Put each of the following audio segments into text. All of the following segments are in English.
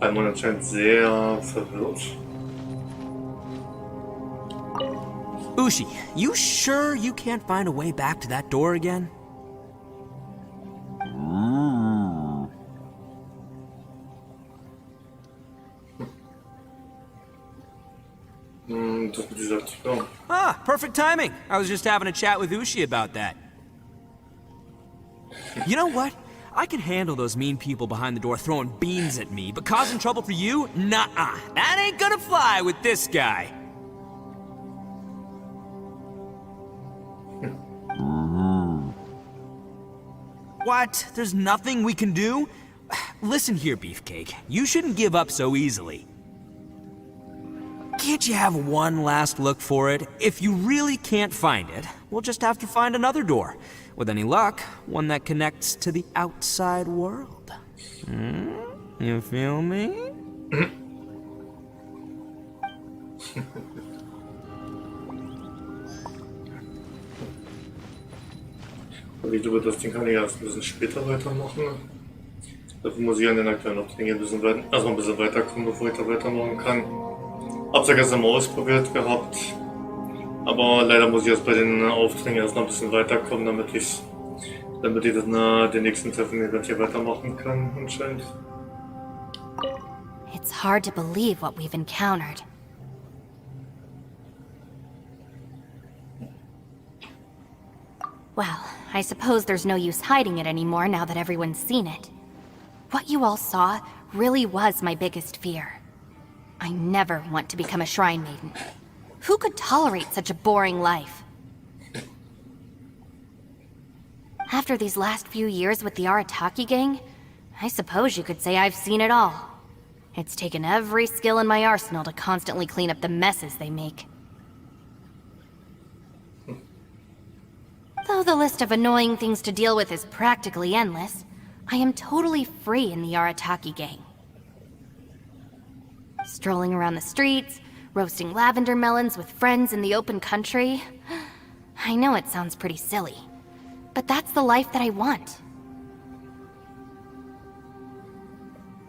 Paimon anscheinend sehr verwirrt. Ushi, you sure you can't find a way back to that door again? Das mit dieser Tür. Ah, perfect timing. I was just having a chat with Ushi about that. You know what? I can handle those mean people behind the door throwing beans at me, but causing trouble for you? Nuh-uh. That ain't gonna fly with this guy. What? There's nothing we can do? Listen here, Beefcake. You shouldn't give up so easily. Can't you have one last look for it? If you really can't find it, we'll just have to find another door. With any luck, one that connects to the outside world. You feel me? Ich glaube, das Ding kann ich erst ein bisschen später weitermachen. Dafür muss ich an den aktuellen Aufträgen erstmal ein bisschen weiterkommen, bevor ich da weitermachen kann. Hab's ja gestern mal ausprobiert gehabt. Aber leider muss ich erst bei den Aufträgen erst noch ein bisschen weiterkommen, damit ich dann den nächsten Treffen hier weitermachen kann, anscheinend. It's hard to believe what we've encountered. Well, I suppose there's no use hiding it anymore now that everyone's seen it. What you all saw really was my biggest fear. I never want to become a shrine maiden. Who could tolerate such a boring life? After these last few years with the Arataki gang, I suppose you could say I've seen it all. It's taken every skill in my arsenal to constantly clean up the messes they make. Though the list of annoying things to deal with is practically endless, I am totally free in the Arataki gang. Strolling around the streets, roasting lavender melons with friends in the open country. I know it sounds pretty silly, but that's the life that I want.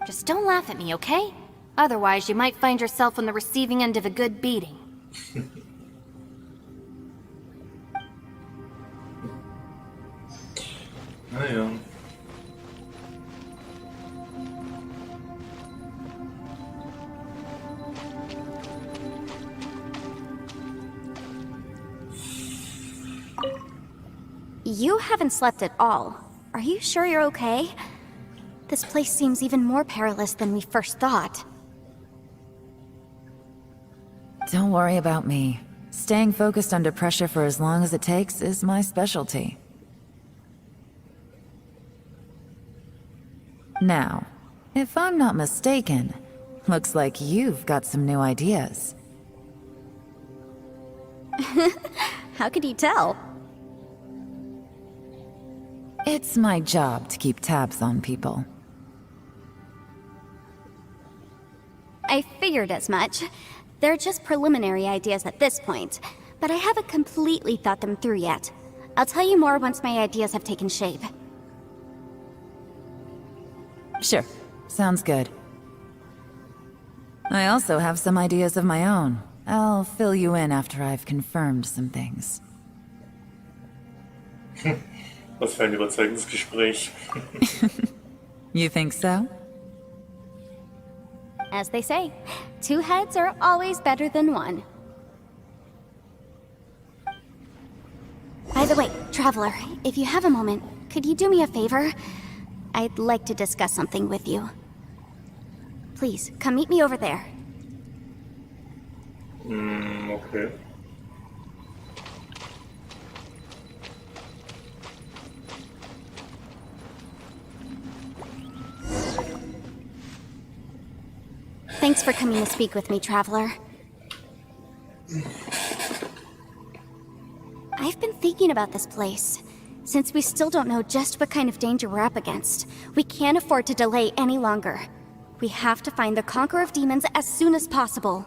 Just don't laugh at me, okay? Otherwise, you might find yourself on the receiving end of a good beating. Naja. You haven't slept at all. Are you sure you're okay? This place seems even more perilous than we first thought. Don't worry about me. Staying focused under pressure for as long as it takes is my specialty. Now, if I'm not mistaken, looks like you've got some new ideas. How could you tell? It's my job to keep tabs on people. I figured as much. They're just preliminary ideas at this point, but I haven't completely thought them through yet. I'll tell you more once my ideas have taken shape. Sure, sounds good. I also have some ideas of my own. I'll fill you in after I've confirmed some things. Was für ein überzeugendes Gespräch. You think so? As they say, two heads are always better than one. By the way, Traveler, if you have a moment, could you do me a favor? I'd like to discuss something with you. Please, come meet me over there. Okay. Thanks for coming to speak with me, Traveler. I've been thinking about this place. Since we still don't know just what kind of danger we're up against, we can't afford to delay any longer. We have to find the Conqueror of Demons as soon as possible.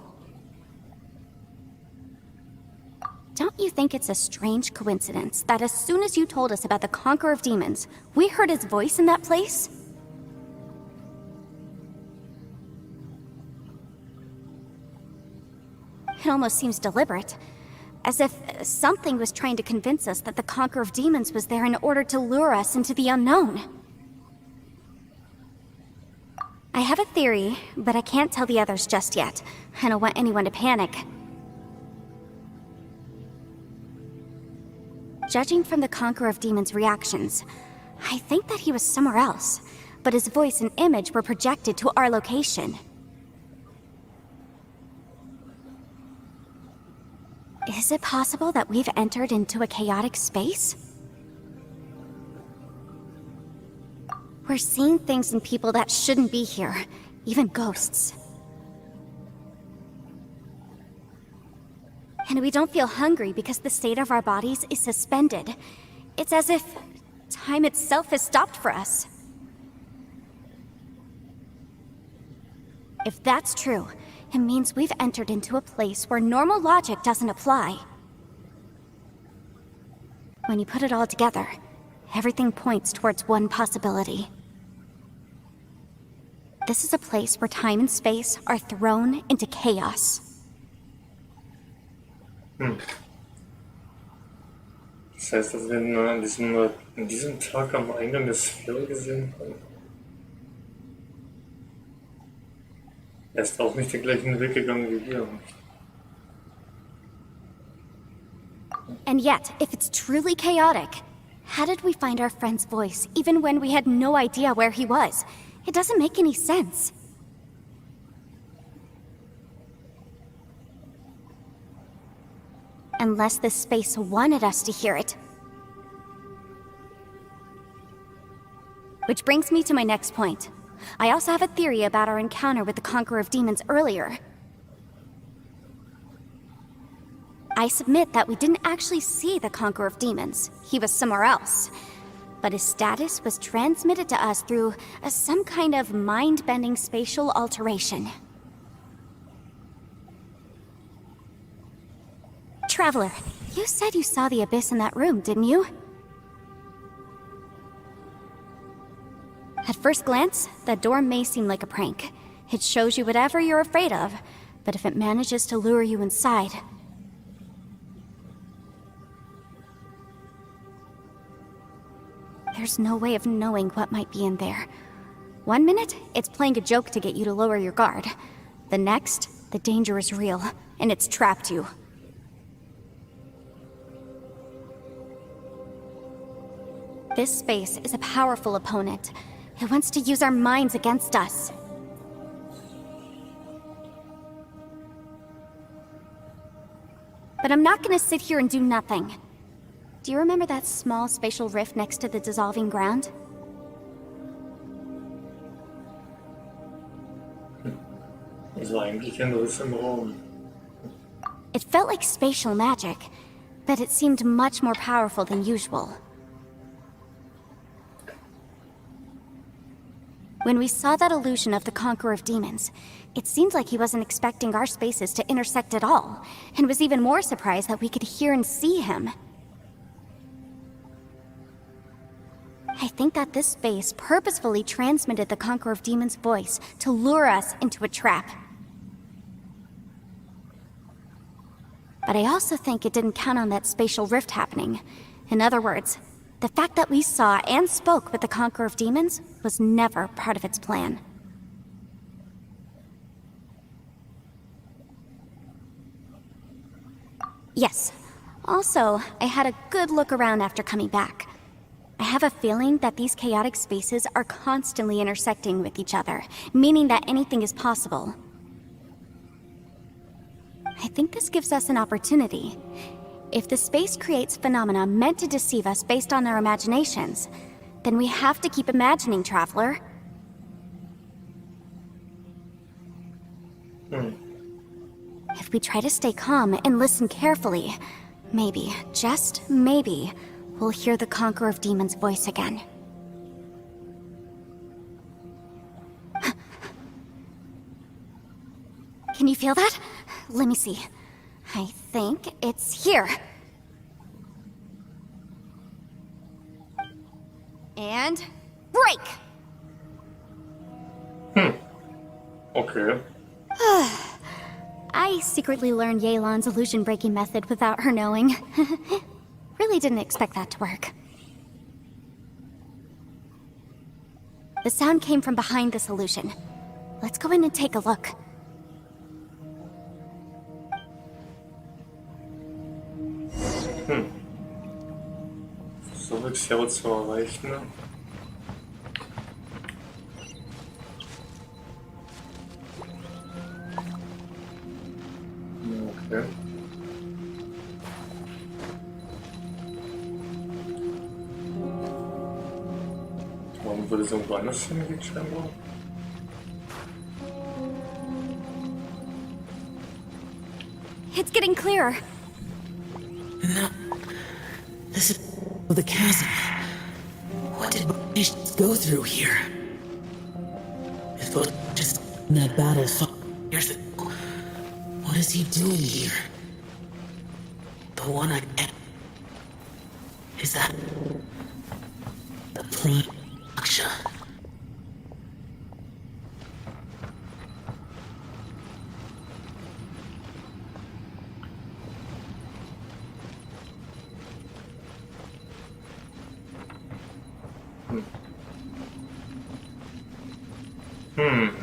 Don't you think it's a strange coincidence that as soon as you told us about the Conqueror of Demons, we heard his voice in that place? It almost seems deliberate. As if something was trying to convince us that the Conqueror of Demons was there in order to lure us into the unknown. I have a theory, but I can't tell the others just yet. I don't want anyone to panic. Judging from the Conqueror of Demons' reactions, I think that he was somewhere else, but his voice and image were projected to our location. Is it possible that we've entered into a chaotic space? We're seeing things and people that shouldn't be here, even ghosts. And we don't feel hungry because the state of our bodies is suspended. It's as if time itself has stopped for us. If that's true, it means we've entered into a place where normal logic doesn't apply. When you put it all together, everything points towards one possibility. This is a place where time and space are thrown into chaos. Das heißt, dass wir an diesem Tag am Eingang der Sphäre gesehen haben. Er ist auch nicht den gleichen Weg gegangen wie wir. And yet, if it's truly chaotic, how did we find our friend's voice even when we had no idea where he was? It doesn't make any sense. Unless this space wanted us to hear it. Which brings me to my next point. I also have a theory about our encounter with the Conqueror of Demons earlier. I submit that we didn't actually see the Conqueror of Demons. He was somewhere else. But his status was transmitted to us through some kind of mind-bending spatial alteration. Traveler, you said you saw the abyss in that room, didn't you? At first glance, that door may seem like a prank. It shows you whatever you're afraid of, but if it manages to lure you inside... There's no way of knowing what might be in there. One minute, it's playing a joke to get you to lower your guard. The next, the danger is real, and it's trapped you. This space is a powerful opponent. It wants to use our minds against us. But I'm not gonna sit here and do nothing. Do you remember that small spatial rift next to the dissolving ground? Das war eigentlich ein Riss im Raum. It felt like spatial magic, but it seemed much more powerful than usual. When we saw that illusion of the Conqueror of Demons, it seemed like he wasn't expecting our spaces to intersect at all, and was even more surprised that we could hear and see him. I think that this space purposefully transmitted the Conqueror of Demons' voice to lure us into a trap. But I also think it didn't count on that spatial rift happening. In other words, the fact that we saw and spoke with the Conqueror of Demons was never part of its plan. Yes. Also, I had a good look around after coming back. I have a feeling that these chaotic spaces are constantly intersecting with each other, meaning that anything is possible. I think this gives us an opportunity. If the space creates phenomena meant to deceive us based on our imaginations, then we have to keep imagining, Traveler. If we try to stay calm and listen carefully, maybe, just maybe, we'll hear the Conqueror of Demons' voice again. Can you feel that? Let me see. I think it's here. And break! Okay. I I secretly learned Yelan's illusion-breaking method without her knowing. Really didn't expect that to work. The sound came from behind this illusion. Let's go in and take a look. Versuche Xero zu erreichen. Okay. Warum würde es irgendwo anders hingehen, scheinbar? It's getting clearer. No. This is the chasm. What did we go through here? It was just in that battle 5 years ago. What is he doing here? The one I get. Is that the Playz?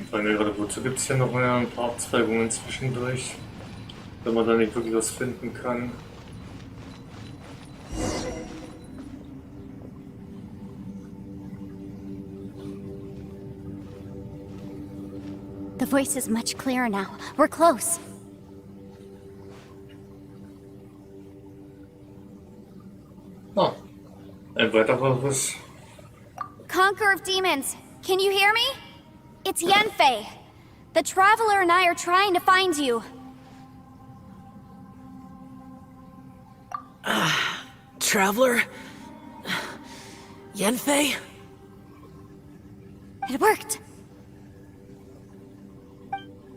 Bei mir gerade wozu gibt es hier noch mal ein paar Abzweigungen zwischendurch, wenn man da nicht wirklich was finden kann. The voice is much clearer now. We're close. Ah, ein weiteres. Conqueror of Demons, can you hear me? It's Yenfei. The Traveler and I are trying to find you. Traveler? Yenfei? It worked.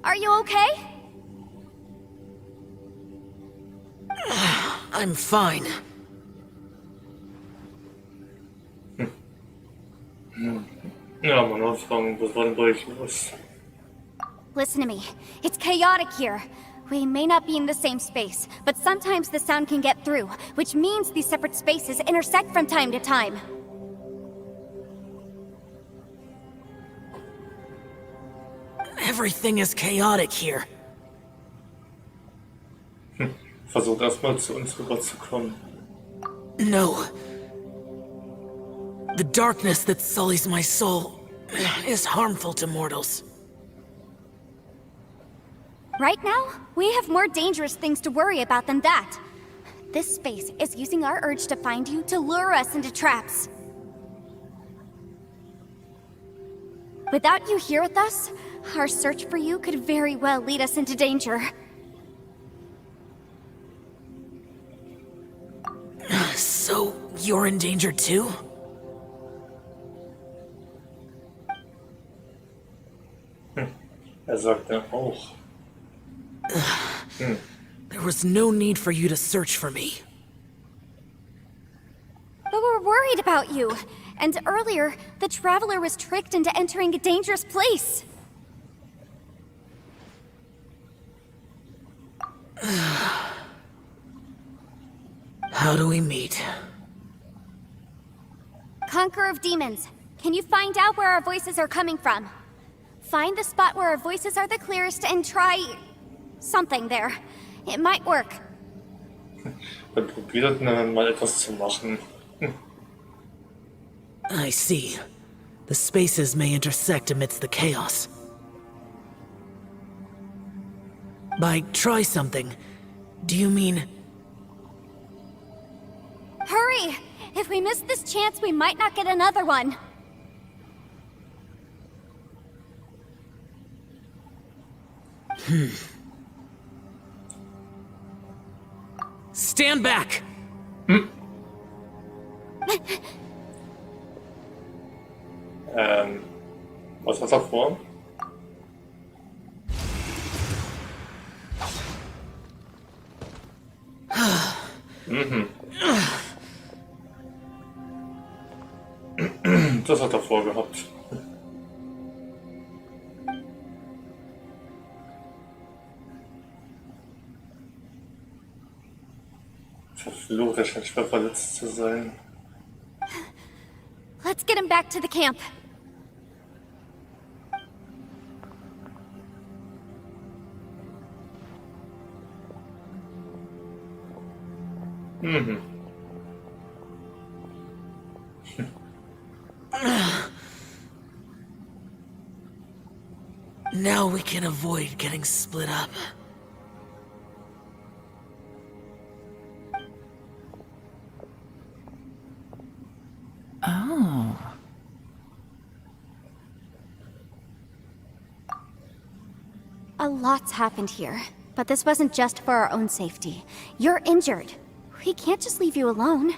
Are you okay? I'm fine. Ja, man auffangen, was war denn bei euch los? Listen to me. It's chaotic here. We may not be in the same space, but sometimes the sound can get through, which means these separate spaces intersect from time to time. Everything is chaotic here. Versucht erstmal zu uns rüberzukommen. No. The darkness that sullies my soul is harmful to mortals. Right now, we have more dangerous things to worry about than that. This space is using our urge to find you to lure us into traps. Without you here with us, our search for you could very well lead us into danger. So, you're in danger too? Sagt auch. There was no need for you to search for me. But we're worried about you. And earlier, the Traveler was tricked into entering a dangerous place. How do we meet? Conqueror of Demons, can you find out where our voices are coming from? Find the spot where our voices are the clearest and try... something there. It might work. Dann probiert mal etwas zu machen. I see. The spaces may intersect amidst the chaos. By try something, do you mean... Hurry! If we miss this chance, we might not get another one. Stand back! Was hat er vor? Das hat er vorgehabt. Verflucht, er scheint schwer verletzt zu sein. Let's get him back to the camp. Mhm. Now we can avoid getting split up. Oh. A lot's happened here, but this wasn't just for our own safety. You're injured. We can't just leave you alone.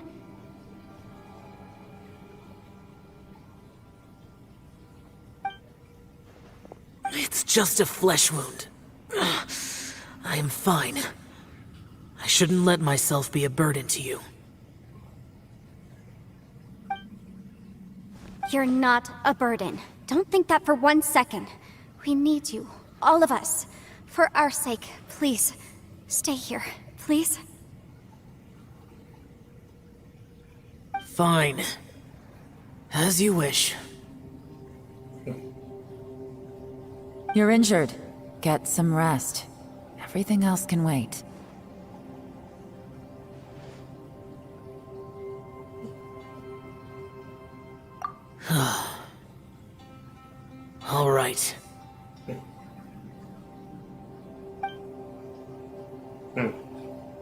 It's just a flesh wound. I am fine. I shouldn't let myself be a burden to you. You're not a burden. Don't think that for 1 second. We need you, all of us. For our sake, please. Stay here, please. Fine. As you wish. You're injured. Get some rest. Everything else can wait. All right.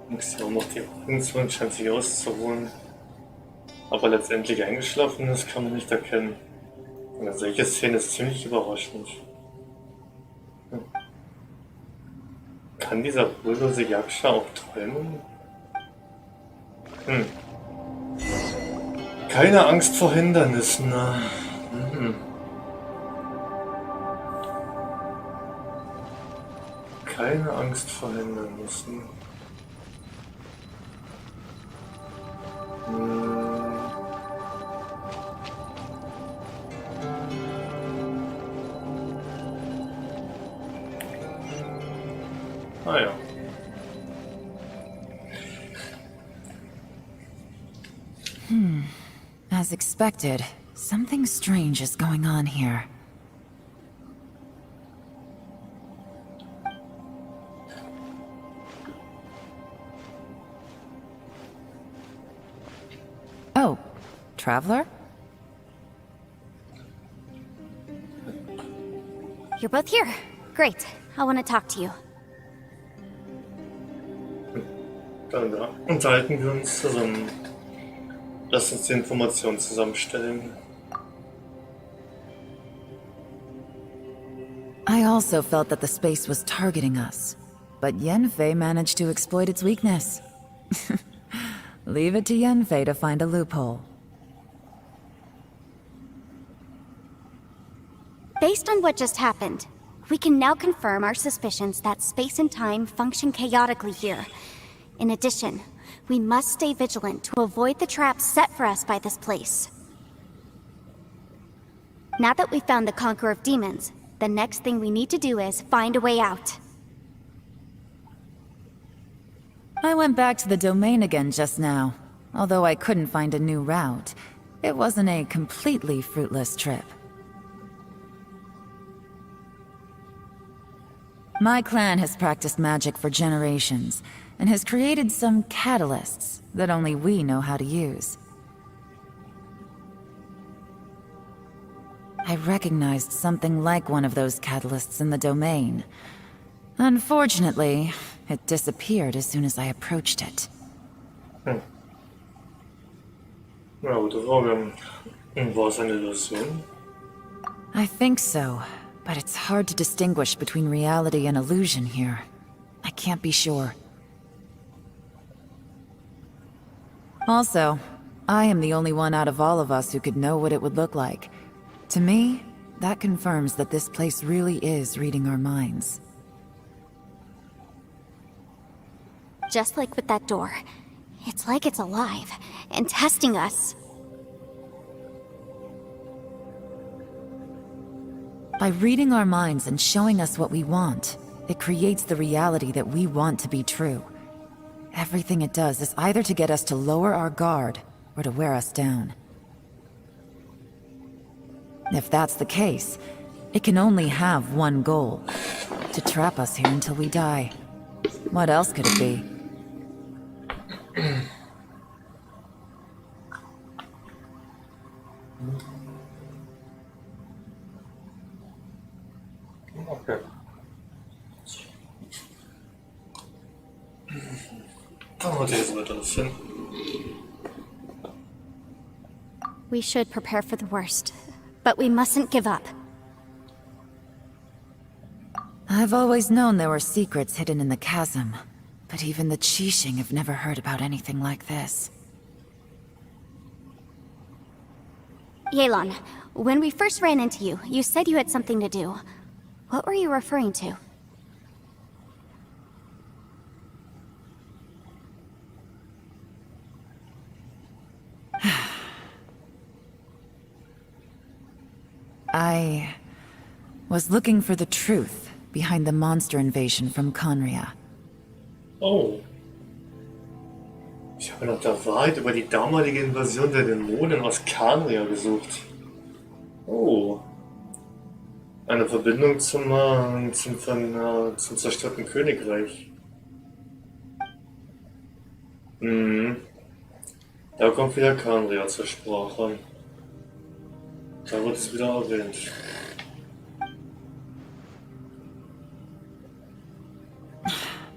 Muss ja auch noch die Augen scheint sich auszuruhen. Aber letztendlich eingeschlafen ist, kann man nicht erkennen. Eine solche Szene ist ziemlich überraschend. Kann dieser ruhelose Yaksha auch träumen? Keine Angst vor Hindernissen. Keine Angst vor Hindernissen. Ah ja. As expected, something strange is going on here. Oh, Traveler? You're both here. Great. I want to talk to you. Dann da unterhalten wir uns zusammen. Lass uns die Informationen zusammenstellen. I also felt that the space was targeting us, but Yenfei managed to exploit its weakness. Leave it to Yenfei to find a loophole. Based on what just happened, we can now confirm our suspicions that space and time function chaotically here. In addition, we must stay vigilant to avoid the traps set for us by this place. Now that we've found the Conqueror of Demons, the next thing we need to do is find a way out. I went back to the domain again just now. Although I couldn't find a new route, it wasn't a completely fruitless trip. My clan has practiced magic for generations, and has created some catalysts that only we know how to use. I recognized something like one of those catalysts in the domain. Unfortunately, it disappeared as soon as I approached it. Ja, gute Frage. War es eine Illusion? I think so, but it's hard to distinguish between reality and illusion here. I can't be sure. Also, I am the only one out of all of us who could know what it would look like. To me, that confirms that this place really is reading our minds. Just like with that door. It's like it's alive, and testing us. By reading our minds and showing us what we want, it creates the reality that we want to be true. everything it does is either to get us to lower our guard or to wear us down. If that's the case, it can only have one goal: to trap us here until we die. What else could it be? Okay. Dann wollte ich jetzt weiter das hin. We should prepare for the worst, but we mustn't give up. I've always known there were secrets hidden in the chasm, but even the Qixing have never heard about anything like this. Yelan, when we first ran into you, you said you had something to do. What were you referring to? I was looking for the truth behind the monster invasion from Conria. Oh. Ich habe nach der Wahrheit über die damalige Invasion der Dämonen aus Kanria gesucht. Oh. Eine Verbindung zum zerstörten Königreich. Da kommt wieder Kanria zur Sprache. Da wird es wieder erwähnt.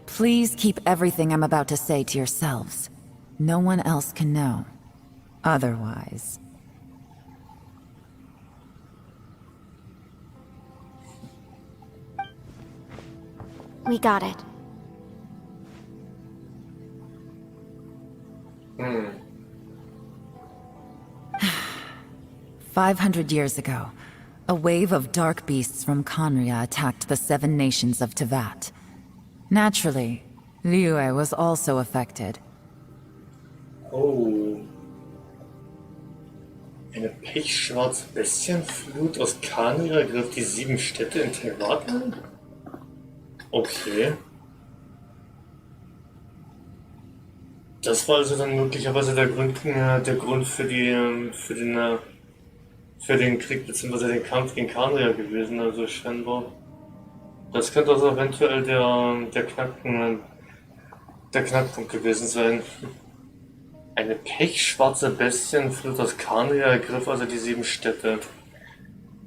Please keep everything I'm about to say to yourselves. No one else can know. Otherwise... We got it. 500 years ago, a wave of dark beasts from Conria attacked the 7 nations of Tevat. Naturally, Liyue was also affected. Oh. Eine pechschwarze Bestienflut aus Kanria griff die 7 Städte in Tevat an? Okay. Das war also dann möglicherweise der Grund für den Krieg bzw. den Kampf gegen Kanria gewesen, also scheinbar. Das könnte also eventuell der Knackpunkt gewesen sein. Eine pechschwarze Bestienflut aus Kanria ergriff also die 7 Städte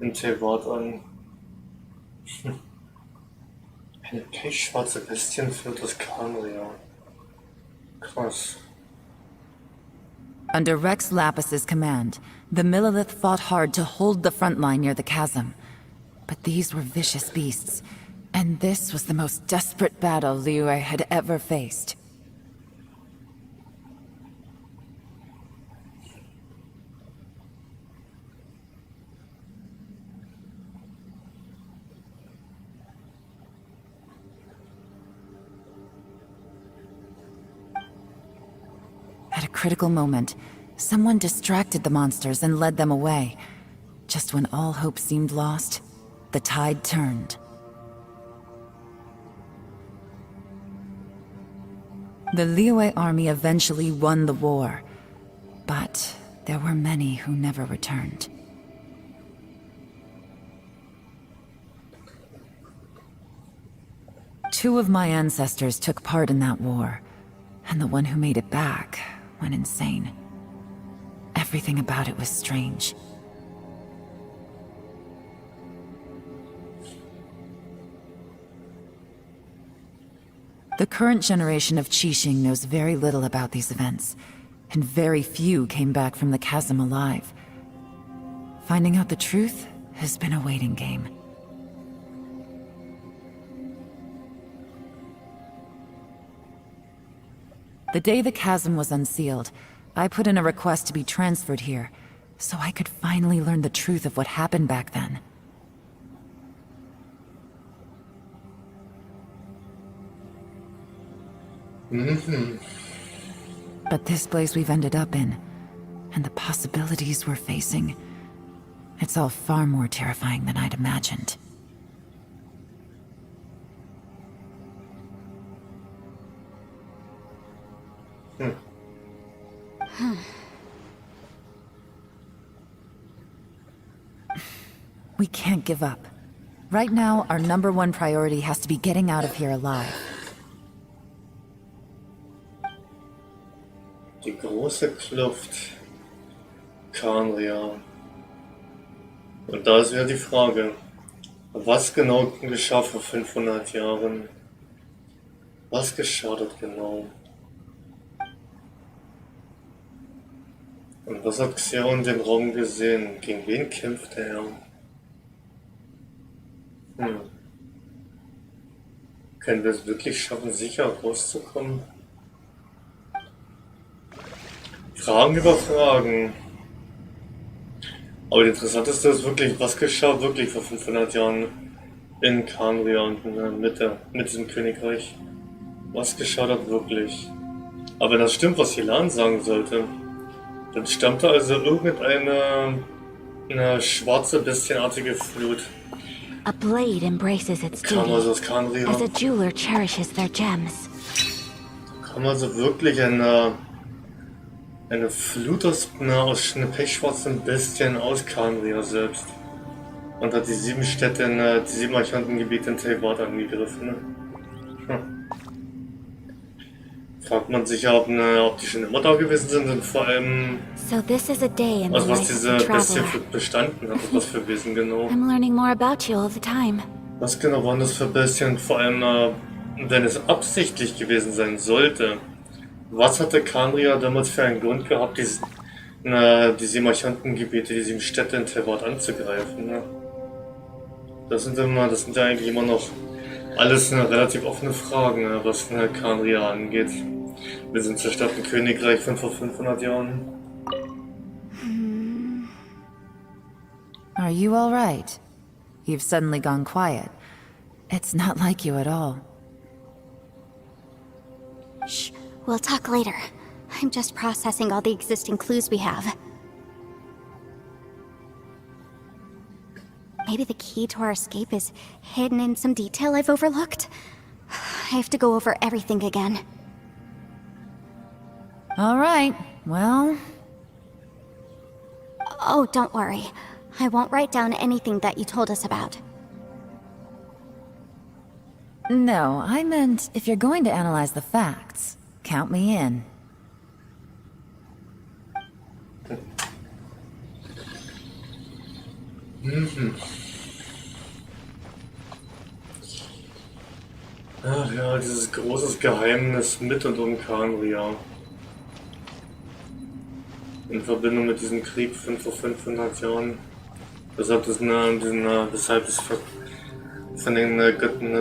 in Tevat an. Eine pechschwarze Bestienflut aus Kanria. Krass. Under Rex Lapis's command, the Millelith fought hard to hold the front line near the chasm. But these were vicious beasts, and this was the most desperate battle Liyue had ever faced. At a critical moment, someone distracted the monsters and led them away. Just when all hope seemed lost, the tide turned. The Liyue army eventually won the war, but there were many who never returned. Two of my ancestors took part in that war, and the one who made it back went insane. Everything about it was strange. The current generation of Qixing knows very little about these events, and very few came back from the chasm alive. Finding out the truth has been a waiting game. The day the chasm was unsealed, I put in a request to be transferred here, so I could finally learn the truth of what happened back then. But this place we've ended up in, and the possibilities we're facing, it's all far more terrifying than I'd imagined. We can't give up. Right now, our #1 priority has to be getting out of here alive. Die große Kluft. Kanria. Und da ist wieder die Frage, was genau geschah vor 500 Jahren? Was geschah dort genau? Und was hat Xiao in dem Raum gesehen? Gegen wen kämpfte er? Können wir es wirklich schaffen, sicher rauszukommen? Fragen über Fragen. Aber das Interessanteste ist wirklich, was geschah wirklich vor 500 Jahren in Kanria und mit diesem Königreich? Was geschah dort wirklich? Aber wenn das stimmt, was Hilan sagen sollte, dann stammte also irgendeine schwarze, bestienartige Flut. A blade embraces its Kam duty, also aus Kanria. as a jeweler cherishes their gems. Kam also wirklich eine Flut aus einer pechschwarzen Bestien aus Kanria selbst. Und hat die 7 Städte, die 7 Archantengebiete in Teil angegriffen. Fragt man sich, ob die schon immer da gewesen sind und vor allem, So this is a day in the also was life diese of a traveler. Bestienflut bestanden hat, was für Wesen genau. I'm learning more about you all the time. Was genau waren das für Bestien? Vor allem, wenn es absichtlich gewesen sein sollte. Was hatte Kanria damals für einen Grund gehabt, die 7 Archantengebiete, die 7 Städte in Teil anzugreifen? Ne? Das sind ja eigentlich immer noch alles relativ offene Fragen, ne, was Kanria angeht. Wir sind zerstörten Königreich von vor 500 Jahren. Are you all right? You've suddenly gone quiet. It's not like you at all. Shh, we'll talk later. I'm just processing all the existing clues we have. Maybe the key to our escape is hidden in some detail I've overlooked. I have to go over everything again. All right, well... Oh, don't worry. I won't write down anything that you told us about. No, I meant if you're going to analyze the facts, count me in. Ach ja, dieses großes Geheimnis mit und um Kanria. In Verbindung mit diesem Krieg vor 500 Jahren. Weshalb es von den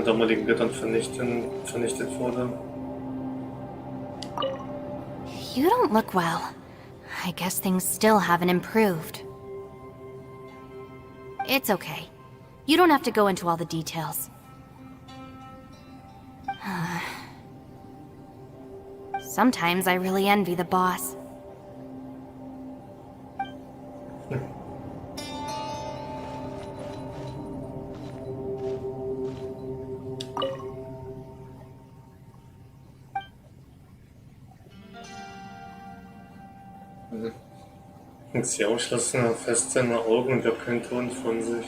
damaligen Göttern vernichtet wurde. You don't look well. I guess things still haven't improved. It's okay. You don't have to go into all the details. Sometimes I really envy the boss. Xiao schloss fest seine Augen und gab keinen Ton von sich,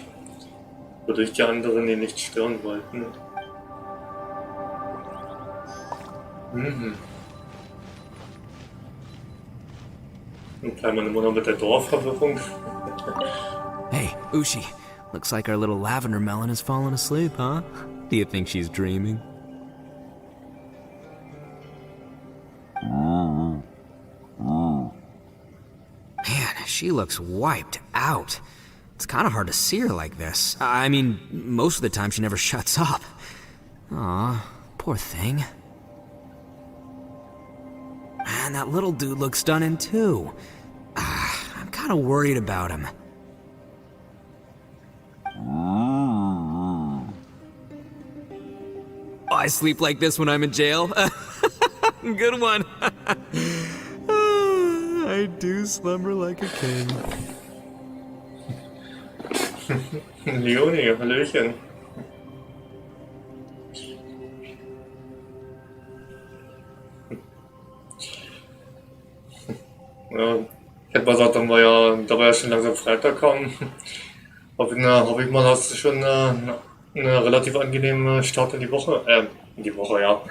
wodurch die anderen ihn nicht stören wollten. Und bleiben wir immer noch mit der Dorfverwirrung. Hey, Ushi. Looks like our little lavender melon has fallen asleep, huh? Do you think she's dreaming? Man, she looks wiped out. It's kind of hard to see her like this. I mean, most of the time she never shuts up. Aw, poor thing. Man, that little dude looks done in too. I'm kind of worried about him. Oh, I sleep like this when I'm in jail. Good one. I do slumber like a king. Leonie, Hallöchen. Ja, ich hätte mal gesagt, da war ja schon langsam Freitag kam. Hoffe ich mal, hast du schon eine relativ angenehme Start in die Woche, ja.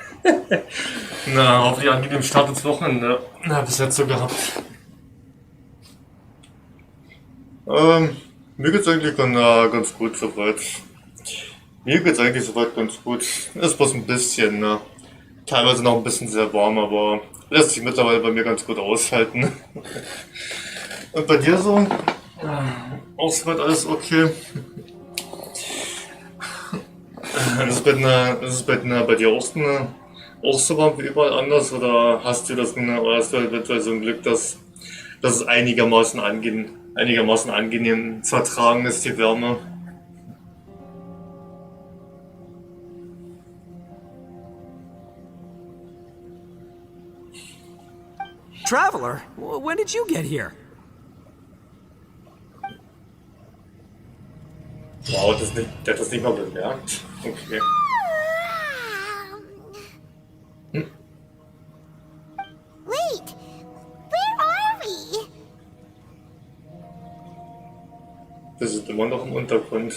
Hoffentlich angenehmen Start ins Wochenende. Bis jetzt so gehabt. Mir geht's eigentlich ganz gut soweit. Mir geht's eigentlich soweit ganz gut. Ist bloß ein bisschen, teilweise noch ein bisschen sehr warm, aber lässt sich mittlerweile bei mir ganz gut aushalten. Und bei dir so? Auch soweit alles okay? Ist es bei dir auch so warm wie überall anders? Oder hast du eventuell so ein Glück, dass es einigermaßen angenehm zu ertragen ist, die Wärme? Traveler, when did you get here? Wow, der hat das nicht mal bemerkt. Okay. Wait, where are we? Wir sind immer noch im Untergrund.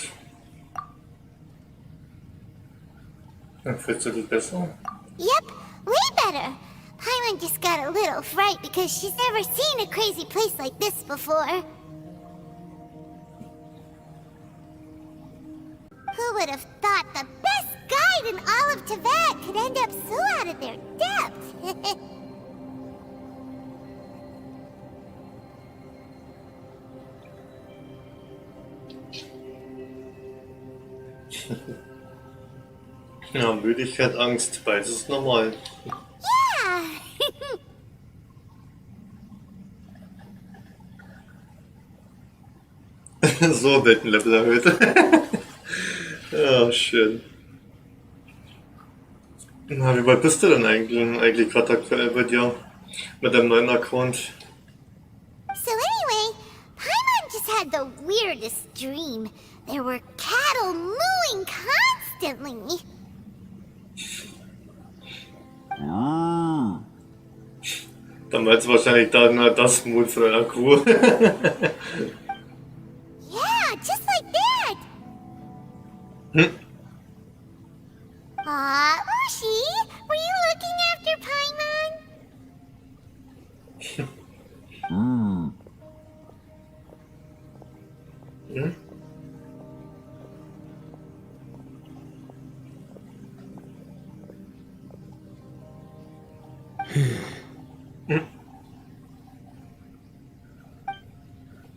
Fühlst du dich besser? Yep, way better. Paimon just got a little fright because she's never seen a crazy place like this before. Who would have thought the best guide in all of Tibet could end up so out of their depth? Ja, Müdigkeit, Angst, beides ist normal. Yeah! So, Weltenlevel erhöht. Ja, schön. Na, wie weit bist du denn eigentlich gerade aktuell bei dir? Mit deinem neuen Account? So anyway, Paimon just had the weirdest dream. There were cattle mooing constantly. Dann meinst du wahrscheinlich dann das Mut von einer Kuh. Yeah, just like that. Ushi, were you looking after Paimon?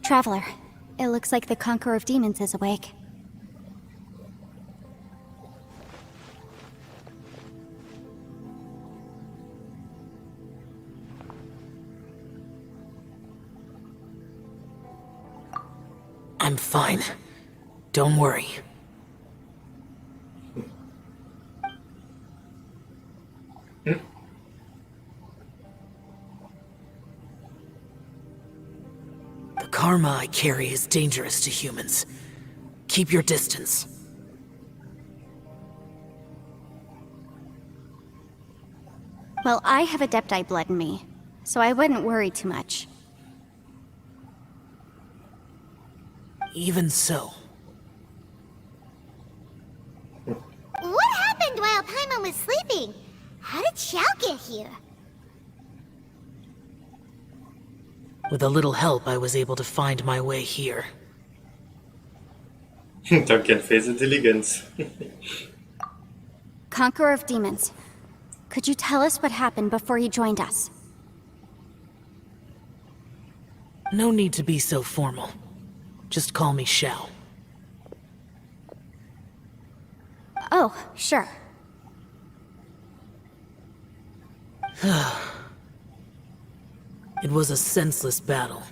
Traveler, it looks like the Conqueror of Demons is awake. I'm fine. Don't worry. The karma I carry is dangerous to humans. Keep your distance. Well, I have Adepti blood in me, so I wouldn't worry too much. Even so, What happened while Paimon was sleeping? How did Xiao get here? with a little help, I was able to find my way here. Dank an Face Intelligenz. Conqueror of Demons, could you tell us what happened before you joined us? No need to be so formal. Just call me Xiao. Oh, sure. It was a senseless battle.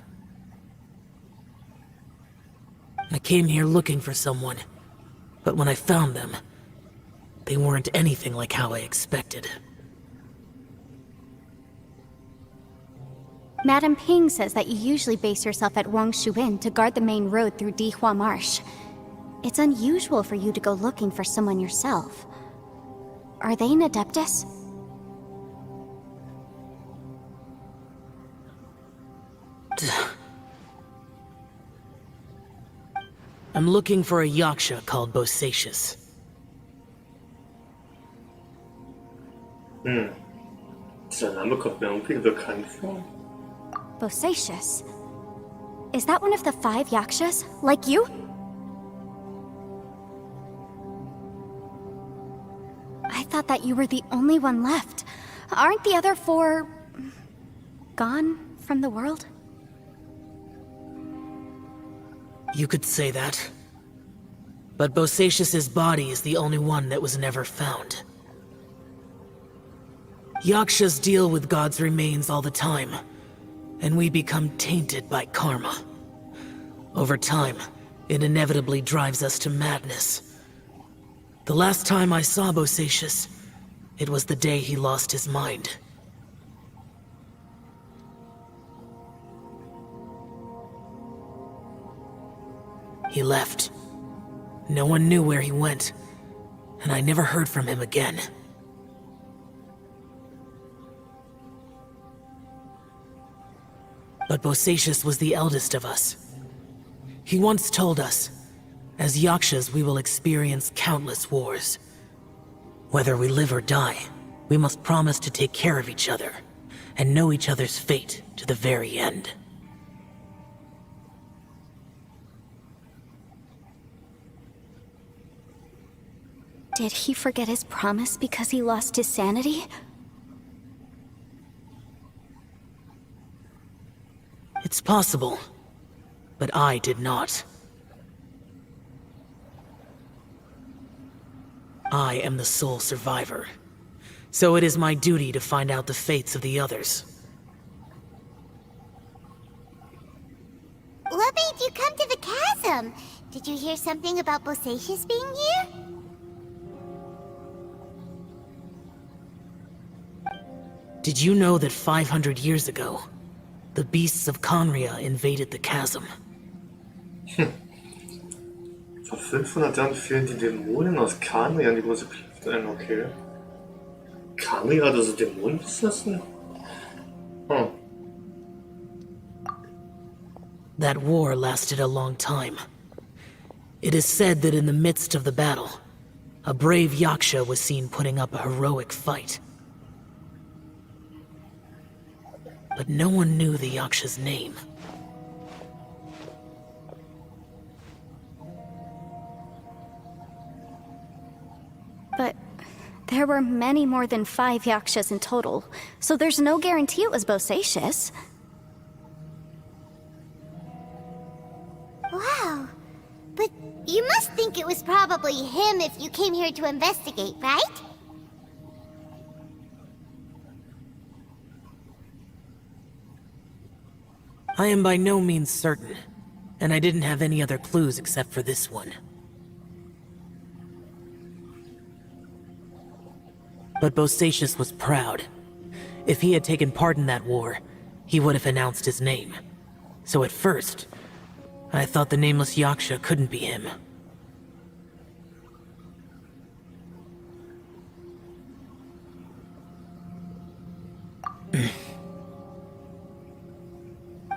I came here looking for someone, but when I found them, they weren't anything like how I expected. Madame Ping says that you usually base yourself at Wangshuin to guard the main road through Dihua Marsh. It's unusual for you to go looking for someone yourself. Are they an Adeptus? I'm looking for a Yaksha called Bosacius. Dieser Name kommt mir irgendwie bekannt vor. Bosacius. Is that one of the 5 Yakshas? Like you? I thought that you were the only one left. Aren't the other 4... gone from the world? You could say that. But Bosacius's body is the only one that was never found. Yakshas deal with God's remains all the time, and we become tainted by karma. Over time, it inevitably drives us to madness. The last time I saw Bosacius, it was the day he lost his mind. He left. No one knew where he went, and I never heard from him again. But Bosacius was the eldest of us. He once told us, as Yakshas we will experience countless wars. Whether we live or die, we must promise to take care of each other, and know each other's fate to the very end. Did he forget his promise because he lost his sanity? It's possible, but I did not. I am the sole survivor, so it is my duty to find out the fates of the others. What made you come to the chasm? Did you hear something about Bosacius being here? Did you know that 500 years ago, the beasts of Conria invaded the chasm? Vor 500 Jahren fielen die Dämonen aus Kanria an die große Kluft ein, okay. Kanria hat also Dämonen besessen? That war lasted a long time. It is said that in the midst of the battle, a brave Yaksha was seen putting up a heroic fight. But no one knew the Yaksha's name. But there were many more than 5 Yakshas in total, so there's no guarantee it was Bosacius. Wow. But you must think it was probably him if you came here to investigate, right? I am by no means certain, and I didn't have any other clues except for this one. But Bosacius was proud. If he had taken part in that war, he would have announced his name. So at first, I thought the nameless Yaksha couldn't be him.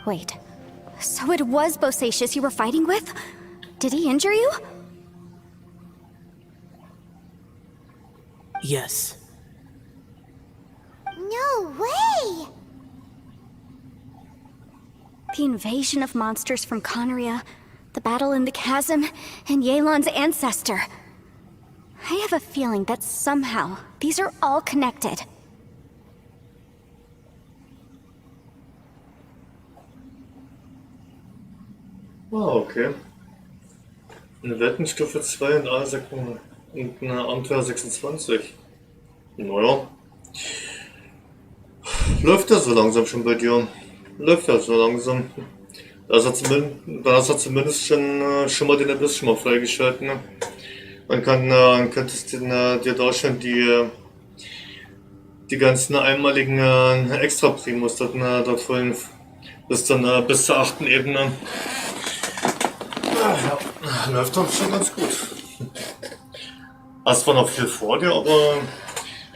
Wait, so it was Bosacius you were fighting with? Did he injure you? Yes. No way! The invasion of monsters from Conria, the battle in the chasm, and Yelan's ancestor. I have a feeling that somehow these are all connected. Oh, okay. Eine Weltenstufe 2 und eine Abenteuer 26. Naja. Läuft ja so langsam schon bei dir. Läuft ja so langsam. Da hast du zumindest schon mal den Abyss schon mal freigeschalten. Ne? Könntest dir da schon die ganzen einmaligen Extra-Primus dort holen. Bis zur 8. Ebene. Ja, läuft doch schon ganz gut. Hast zwar noch viel vor dir, aber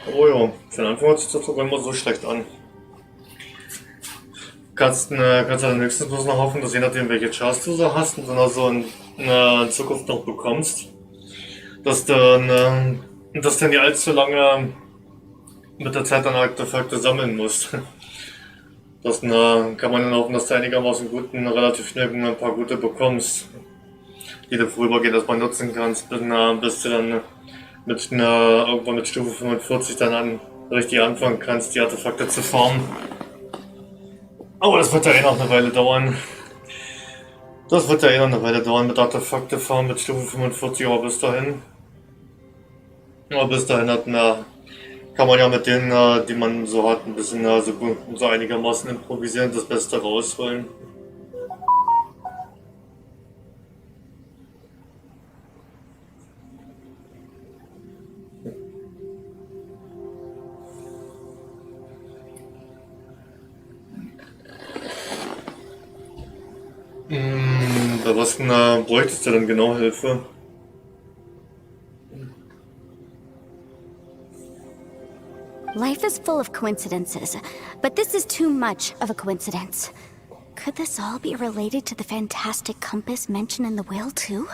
ja, für den Anfang hört sich das doch immer so schlecht an. kannst du dann höchstens bloß noch hoffen, dass je nachdem, welche Chars du so hast und dann auch so in Zukunft noch bekommst, dass dann nicht allzu lange mit der Zeit dann Artefakte sammeln musst. Das kann man dann hoffen, dass du einigermaßen relativ schnell ein paar gute bekommst, die du vorübergehend erstmal nutzen kannst, bis du dann irgendwann mit Stufe 45 dann richtig anfangen kannst, die Artefakte zu farmen. Aber das wird ja eh noch eine Weile dauern. Mit Artefakte farmen mit Stufe 45, aber bis dahin. Kann man ja mit denen, die man so hat, ein bisschen so einigermaßen improvisieren, das Beste rausholen. Bei was bräuchtest du denn genau Hilfe? Life is full of coincidences, but this is too much of a coincidence. Could this all be related to the fantastic compass mentioned in the will, too?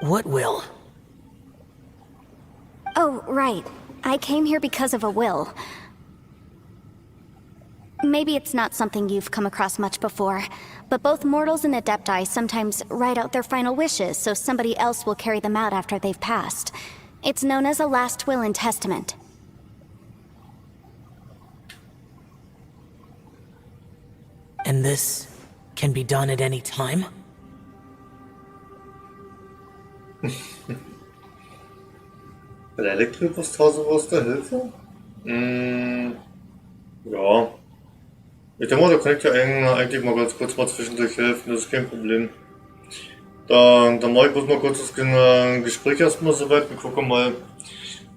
What will? Oh, right. I came here because of a will. Maybe it's not something you've come across much before, but both mortals and adepti sometimes write out their final wishes so somebody else will carry them out after they've passed. It's known as a last will and testament. And this can be done at any time? Bei der Elektripostase brauchst du Hilfe? Ja. Ich denke mal, da kann ich dir eigentlich mal ganz kurz zwischendurch helfen, das ist kein Problem. Dann mache ich bloß mal kurz das Gespräch erstmal soweit und gucke mal,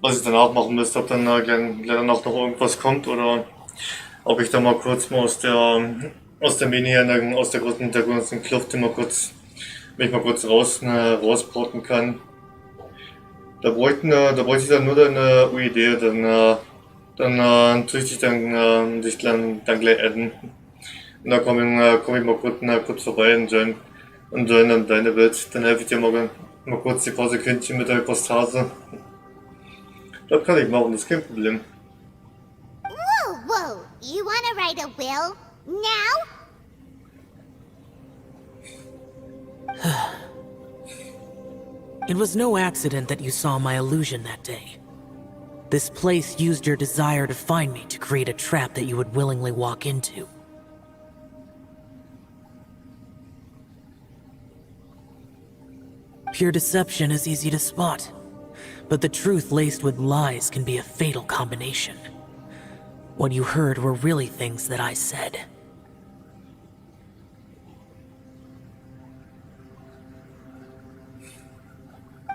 was ich danach machen müsste, ob dann gleich danach noch irgendwas kommt oder ob ich da mal kurz mal aus der Mini hier, aus der großen Kluft mich mal kurz rausporten kann. Da bräuchte ich dann nur deine UID, dann tue ich dich dann gleich adden. Und dann komm ich mal kurz vorbei und join dann deine Welt. Dann helfe ich dir mal kurz die paar Sekündchen mit der Hypostase. Das kann ich machen, das ist kein Problem. Whoa, you wanna write a will? Now? It was no accident that you saw my illusion that day. This place used your desire to find me to create a trap that you would willingly walk into. Pure deception is easy to spot, but the truth laced with lies can be a fatal combination. What you heard were really things that I said.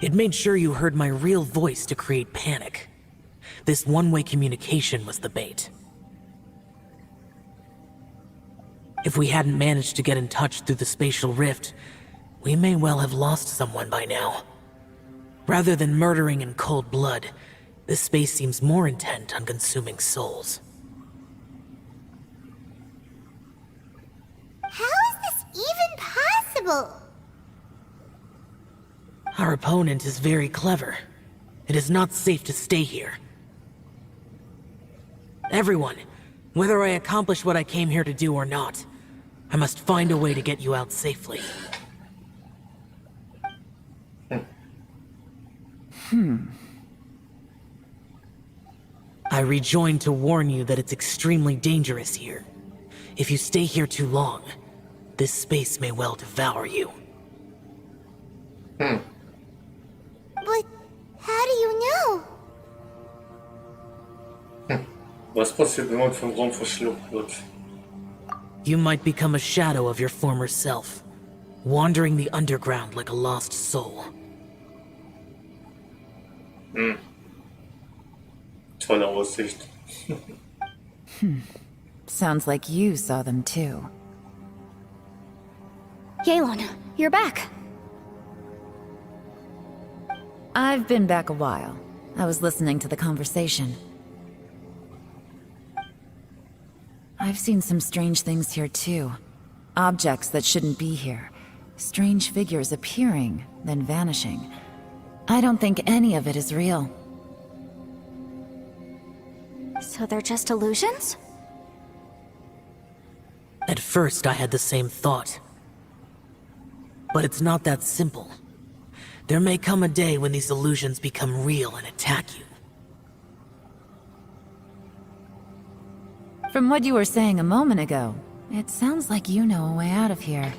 It made sure you heard my real voice to create panic. This one-way communication was the bait. If we hadn't managed to get in touch through the spatial rift, we may well have lost someone by now. Rather than murdering in cold blood, this space seems more intent on consuming souls. How is this even possible? Our opponent is very clever. It is not safe to stay here. Everyone, whether I accomplish what I came here to do or not, I must find a way to get you out safely. I rejoined to warn you that it's extremely dangerous here. If you stay here too long, this space may well devour you. But how do you know? Was passiert, wenn man vom Raum verschluckt wird? You might become a shadow of your former self, wandering the underground like a lost soul. Tolle Aussicht. Sounds like you saw them too. Yelan, you're back. I've been back a while. I was listening to the conversation. I've seen some strange things here too. Objects that shouldn't be here. Strange figures appearing, then vanishing. I don't think any of it is real. So they're just illusions? At first, I had the same thought. But it's not that simple. There may come a day when these illusions become real and attack you. From what you were saying a moment ago, it sounds like you know a way out of here.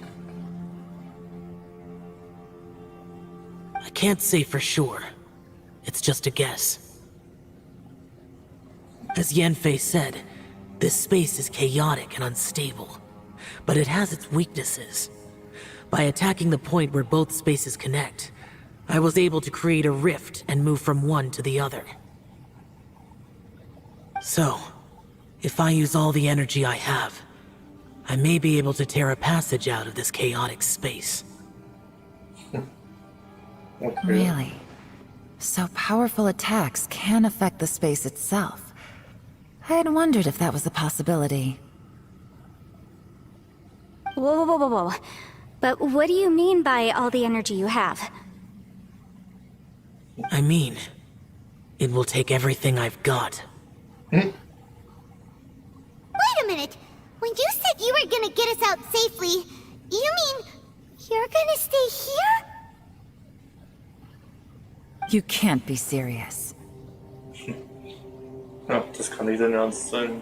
I can't say for sure. It's just a guess. As Yanfei said, this space is chaotic and unstable, but it has its weaknesses. By attacking the point where both spaces connect, I was able to create a rift and move from one to the other. So, if I use all the energy I have, I may be able to tear a passage out of this chaotic space. Okay. Really? So powerful attacks can affect the space itself. I had wondered if that was a possibility. Whoa, whoa, whoa, whoa, whoa. But what do you mean by all the energy you have? I mean, it will take everything I've got. Wait a minute. When you said you were gonna get us out safely, you mean you're gonna stay here? You can't be serious. Ja, das kann nicht dein Ernst sein.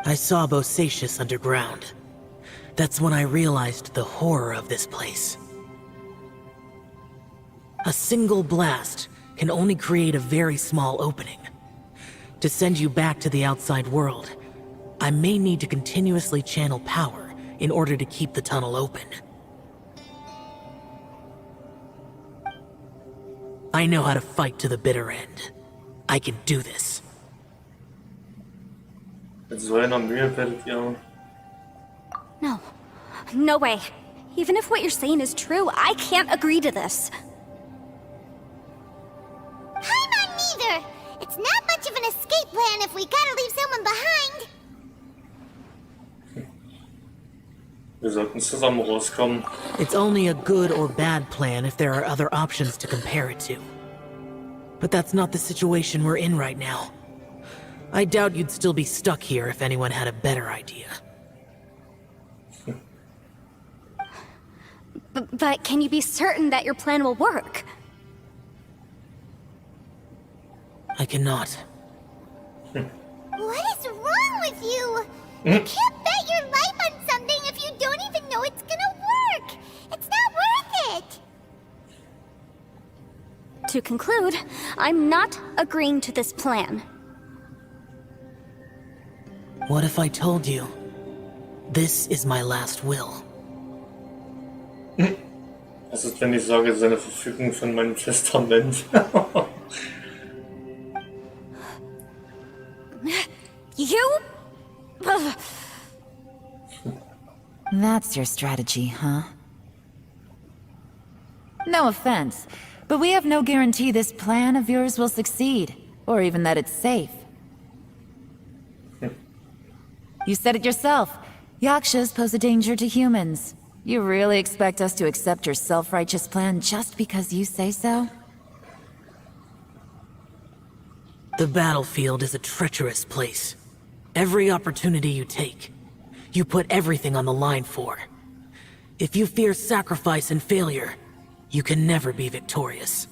I saw Bosacius underground. That's when I realized the horror of this place. A single blast can only create a very small opening. To send you back to the outside world, I may need to continuously channel power in order to keep the tunnel open. I know how to fight to the bitter end. I can do this. Mit so einer Mühe werdet ihr... No. No way. Even if what you're saying is true, I can't agree to this. I'm not neither. It's not much of an escape plan if we gotta leave someone behind. Wir sollten zusammen rauskommen. It's only a good or bad plan if there are other options to compare it to. But that's not the situation we're in right now. I doubt you'd still be stuck here if anyone had a better idea. But can you be certain that your plan will work? I cannot. What is wrong with you? You can't bet your life on something if you don't even know it's gonna work. It's not worth it. To conclude, I'm not agreeing to this plan. What if I told you, this is my last will? Das ist, wenn ich sage, seine Verfügung von meinem Testament. You? Ugh. That's your strategy, huh? No offense, but we have no guarantee this plan of yours will succeed, or even that it's safe. You said it yourself. Yakshas pose a danger to humans. You really expect us to accept your self-righteous plan just because you say so? The battlefield is a treacherous place. Every opportunity you take, you put everything on the line for. If you fear sacrifice and failure, you can never be victorious.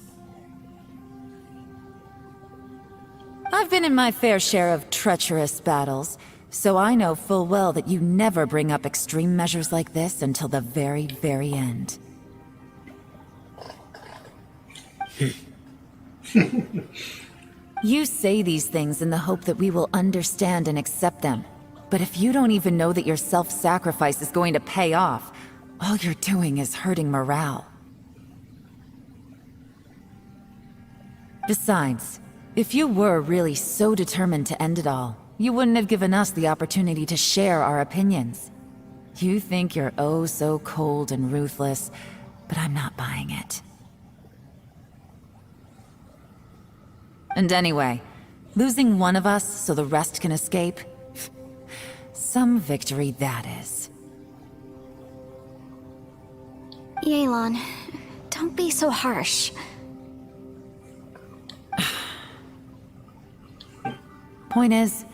I've been in my fair share of treacherous battles, so I know full well that you never bring up extreme measures like this until the very, very end. You say these things in the hope that we will understand and accept them. But if you don't even know that your self-sacrifice is going to pay off, all you're doing is hurting morale. Besides, if you were really so determined to end it all, you wouldn't have given us the opportunity to share our opinions. You think you're oh so cold and ruthless, but I'm not buying it. And anyway, Losing one of us so the rest can escape? Some victory that is. Yelan, don't be so harsh. Point is,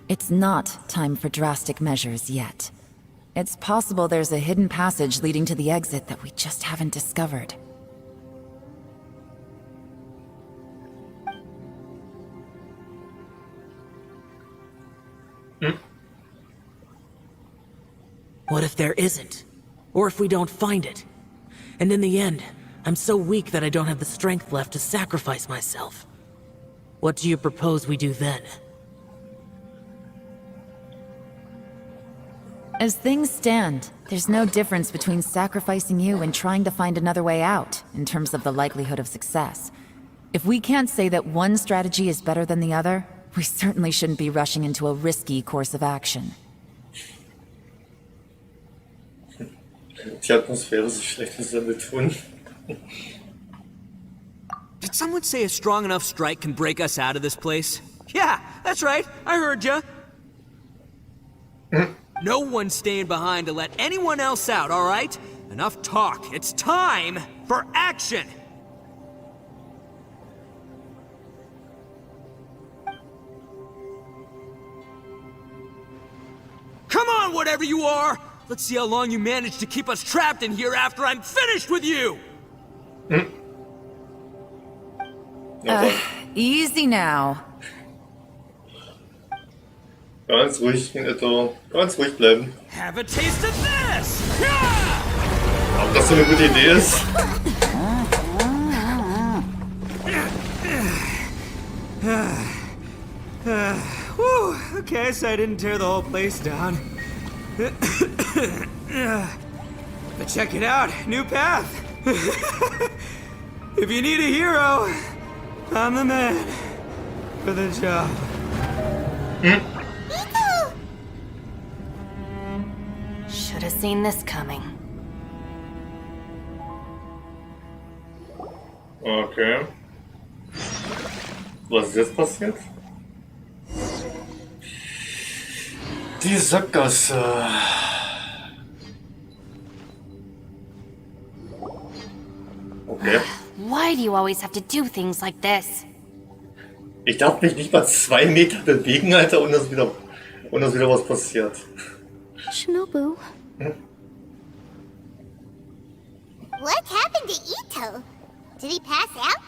it's not time for drastic measures yet. It's possible there's a hidden passage leading to the exit that we just haven't discovered. What if there isn't? Or if we don't find it? And in the end, I'm so weak that I don't have the strength left to sacrifice myself. What do you propose we do then? As things stand, there's no difference between sacrificing you and trying to find another way out, in terms of the likelihood of success. If we can't say that one strategy is better than the other, we certainly shouldn't be rushing into a risky course of action. Die Atmosphäre so schlecht, was damit tun. Did someone say a strong enough strike can break us out of this place? Yeah, that's right. I heard ya. No one's staying behind to let anyone else out, all right? Enough talk. It's time for action. Come on, whatever you are! Let's see how long you manage to keep us trapped in here after I'm finished with you! Easy now. Ganz ruhig, Edo. Ganz ruhig bleiben. Have a taste of this! Ob das so eine gute Idee ist? Whew, okay, so I didn't tear the whole place down. But check it out, new path. If you need a hero, I'm the man for the job. Should have seen this coming. Okay. Was ist jetzt passiert? Die Sackgasse. Okay. Why do you always have to do things like this? Ich darf mich nicht mal 2 Meter bewegen, Alter, und dass wieder was passiert. Shinobu, What happened to Ito? Did he pass out?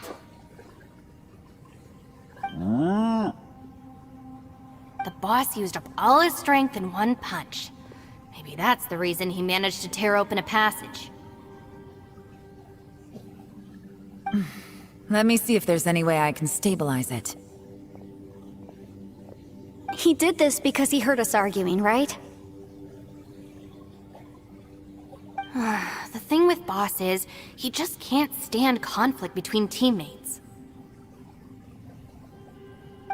The boss used up all his strength in one punch. Maybe that's the reason he managed to tear open a passage. Let me see if there's any way I can stabilize it. he did this because he heard us arguing, right? The thing with Boss is, he just can't stand conflict between teammates.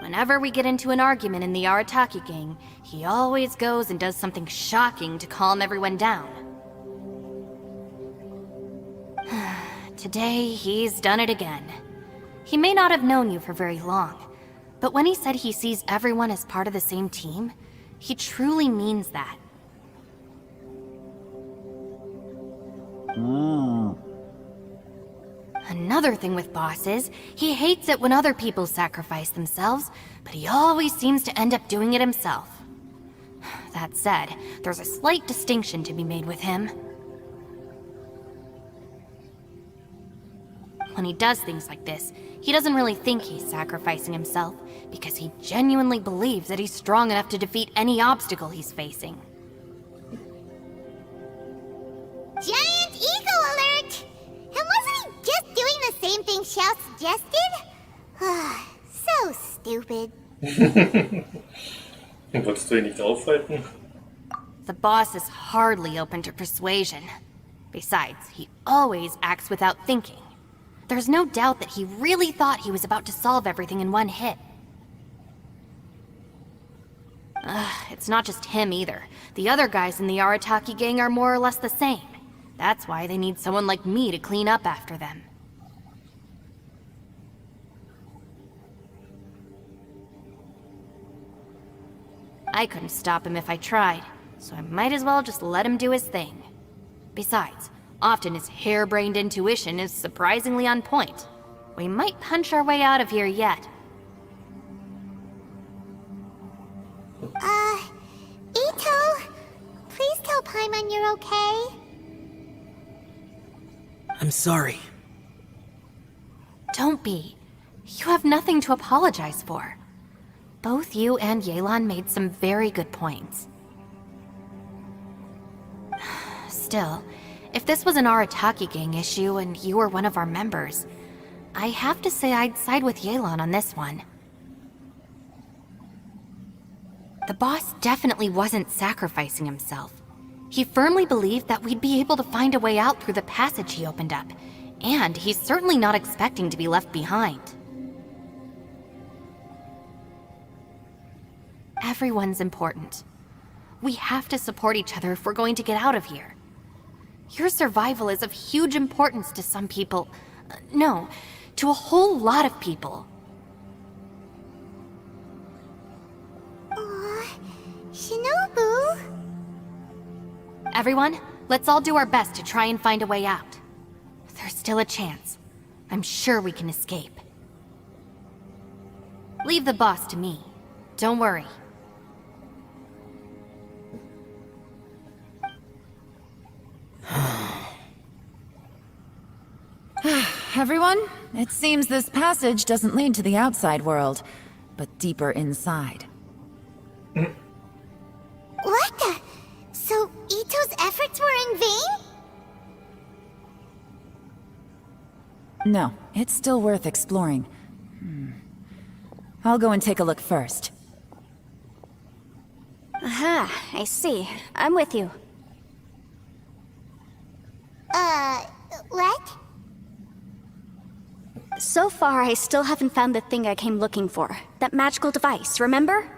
Whenever we get into an argument in the Arataki gang, he always goes and does something shocking to calm everyone down. Today, he's done it again. He may not have known you for very long, but when he said he sees everyone as part of the same team, he truly means that. Another thing with Boss is, he hates it when other people sacrifice themselves, but he always seems to end up doing it himself. That said, there's a slight distinction to be made with him. When he does things like this, he doesn't really think he's sacrificing himself, because he genuinely believes that he's strong enough to defeat any obstacle he's facing. Giant eagle alert! And wasn't he just doing the same thing Xiao suggested? So stupid. Wolltest du ihn nicht aufhalten? The boss is hardly open to persuasion. Besides, he always acts without thinking. There's no doubt that he really thought he was about to solve everything in one hit. It's not just him either. The other guys in the Arataki gang are more or less the same. That's why they need someone like me to clean up after them. I couldn't stop him if I tried, so I might as well just let him do his thing. Besides, often his harebrained intuition is surprisingly on point. We might punch our way out of here yet. Ito, please tell Paimon you're okay. I'm sorry. Don't be. You have nothing to apologize for. Both you and Yelan made some very good points. Still, if this was an Arataki gang issue and you were one of our members, I have to say I'd side with Yelan on this one. The boss definitely wasn't sacrificing himself. He firmly believed that we'd be able to find a way out through the passage he opened up, and he's certainly not expecting to be left behind. Everyone's important. We have to support each other if we're going to get out of here. Your survival is of huge importance to some people. No, to a whole lot of people. Shinobu? Everyone, let's all do our best to try and find a way out. There's still a chance. I'm sure we can escape. Leave the boss to me. Don't worry. Everyone, it seems this passage doesn't lead to the outside world, but deeper inside. What the? So Ito's efforts were in vain? No, it's still worth exploring. I'll go and take a look first. Aha, I see. I'm with you. What? So far, I still haven't found the thing I came looking for. That magical device, remember?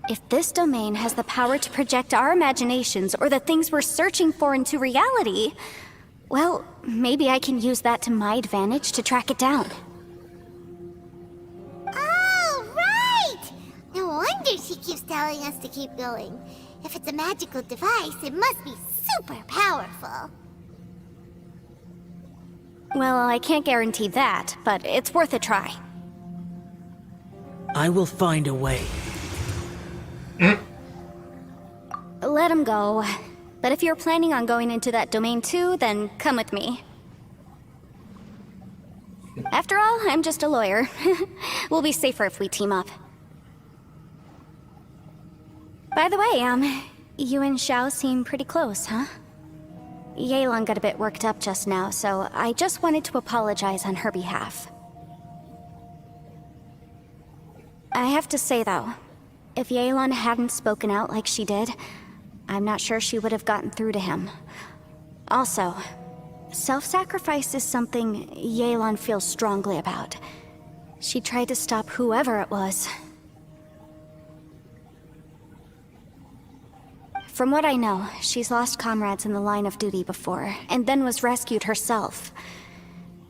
If this domain has the power to project our imaginations or the things we're searching for into reality, well, maybe I can use that to my advantage to track it down. Oh, right! No wonder she keeps telling us to keep going. If it's a magical device, it must be super powerful. Well, I can't guarantee that, but it's worth a try. I will find a way. Let him go. But if you're planning on going into that domain too, then come with me. After all, I'm just a lawyer. We'll be safer if we team up. By the way, you and Xiao seem pretty close, huh? Yelan got a bit worked up just now, so I just wanted to apologize on her behalf. I have to say, though, if Yelan hadn't spoken out like she did, I'm not sure she would have gotten through to him. Also, self-sacrifice is something Yelan feels strongly about. She tried to stop whoever it was. From what I know, she's lost comrades in the line of duty before, and then was rescued herself.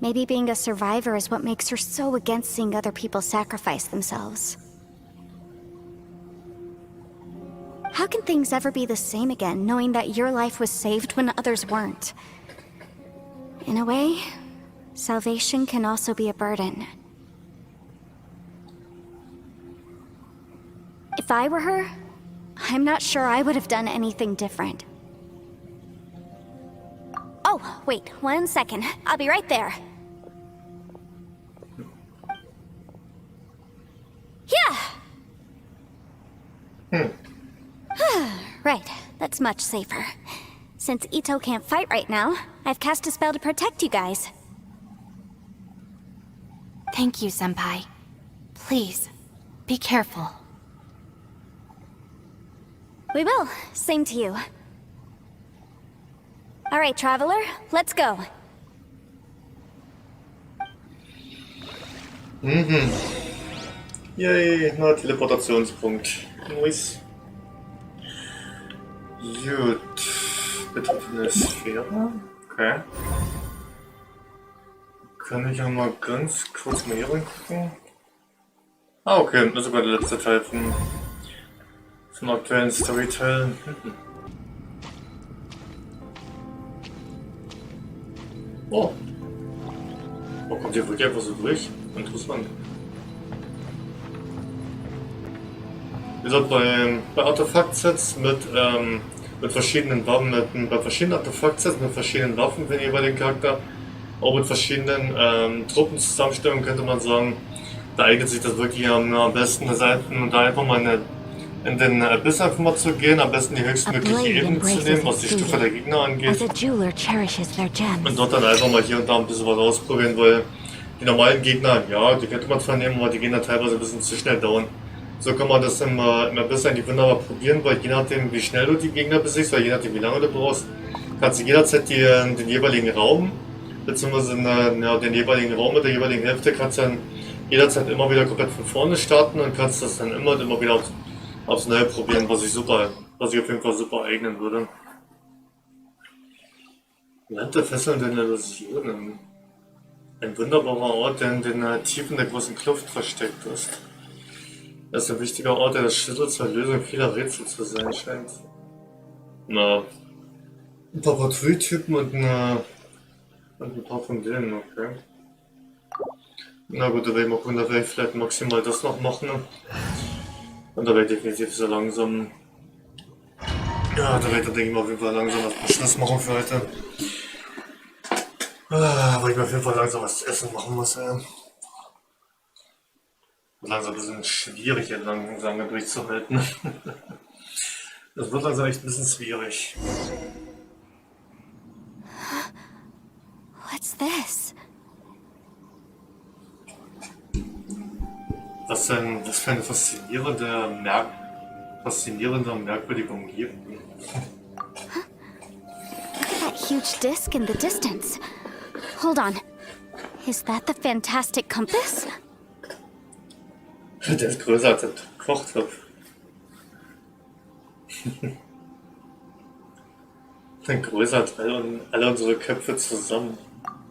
Maybe being a survivor is what makes her so against seeing other people sacrifice themselves. How can things ever be the same again, knowing that your life was saved when others weren't? In a way, salvation can also be a burden. If I were her, I'm not sure I would have done anything different. Oh, wait, 1 second. I'll be right there. Yeah! Right, that's much safer. Since Ito can't fight right now, I've cast a spell to protect you guys. Thank you, Senpai. Please, be careful. We will. Same to you. All right, Traveler, let's go. Yay, neuer Teleportationspunkt. Nice. Gut. Betreffende Sphäre. Okay. Kann ich auch mal ganz kurz mal hier reingucken? Ah, okay, das ist sogar der letzte Teil vom aktuellen Storyteil. Oh. Oh, kommt hier wirklich einfach so durch? Interessant. Wie gesagt, bei Artefakt-Sets mit verschiedenen Waffen, bei verschiedenen Artefakt-Sets mit verschiedenen Waffen für den jeweiligen Charakter, auch mit verschiedenen Truppenzusammenstellungen könnte man sagen, da eignet sich das wirklich am besten, da einfach mal in den Abyss einfach mal zu gehen, am besten die höchstmögliche Ebene zu nehmen, was die Stufe der Gegner angeht. Und dort dann einfach mal hier und da ein bisschen was ausprobieren, weil die normalen Gegner, ja, die könnte man zwar nehmen, aber die gehen dann teilweise ein bisschen zu schnell down. So kann man das im Abyss eigentlich wunderbar probieren, weil je nachdem wie schnell du die Gegner besiegst, oder je nachdem wie lange du brauchst, kannst du jederzeit den jeweiligen Raum, beziehungsweise den jeweiligen Raum mit der jeweiligen Hälfte, kannst du dann jederzeit immer wieder komplett von vorne starten und kannst das dann immer und immer wieder aufs Neue probieren, was ich auf jeden Fall super eignen würde. Land der fesselnden Illusionen. Ein wunderbarer Ort, der in den Tiefen der großen Kluft versteckt ist. Das ist ein wichtiger Ort, der das Schlüssel zur Lösung vieler Rätsel zu sein scheint. Na, ein paar Porträttypen und ein paar von denen, okay. Na gut, da werde ich mal gucken, da werde ich vielleicht maximal das noch machen. Und da werde ich definitiv so langsam... Ja, da werde ich dann, denke ich mal, auf jeden Fall langsam was Schluss machen für heute. Weil ich mir auf jeden Fall langsam was zu essen machen muss, ey. Langsam ein bisschen schwierig, hier lange durchzuhalten. Das wird langsam echt ein bisschen schwierig. What's this? Was für eine faszinierende und merkwürdige Umgebung. That huge disc in the distance. Hold on. Is that the fantastic compass? Der ist größer als ein Kochtopf. Größer als alle unsere Köpfe zusammen.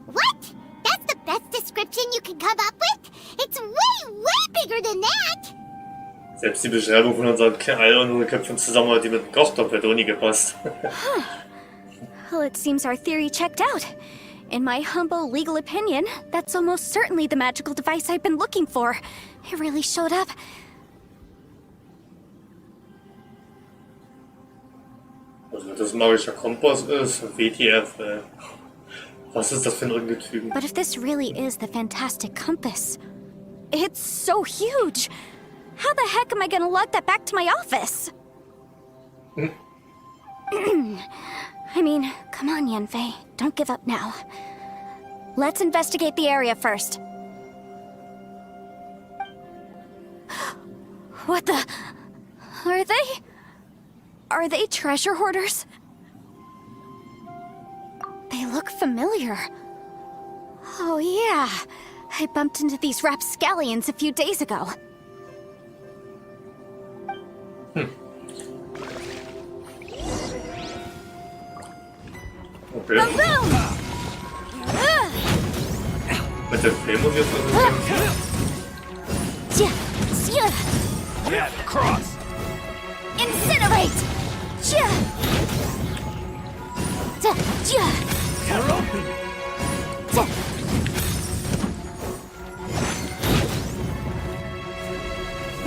What? That's the best description you can come up with? It's way, way bigger than that! Selbst die Beschreibung von all unseren Köpfen zusammen hat die mit dem Kochtopf hätte auch nie gepasst. Well, it seems our theory checked out. In my humble legal opinion, that's almost certainly the magical device I've been looking for. It really showed up. Also, das magischer Kompass ist, WTF, was ist das für ein Ungetüm? But if this really is the fantastic compass, it's so huge. How the heck am I gonna lug that back to my office? I mean, come on, Yanfei. Don't give up now. Let's investigate the area first. What the... Are they treasure hoarders? They look familiar. Oh yeah, I bumped into these rapscallions a few days ago. Okay. Mit dem Film muss ich jetzt was Yeah, cross! Incinerate! We're open!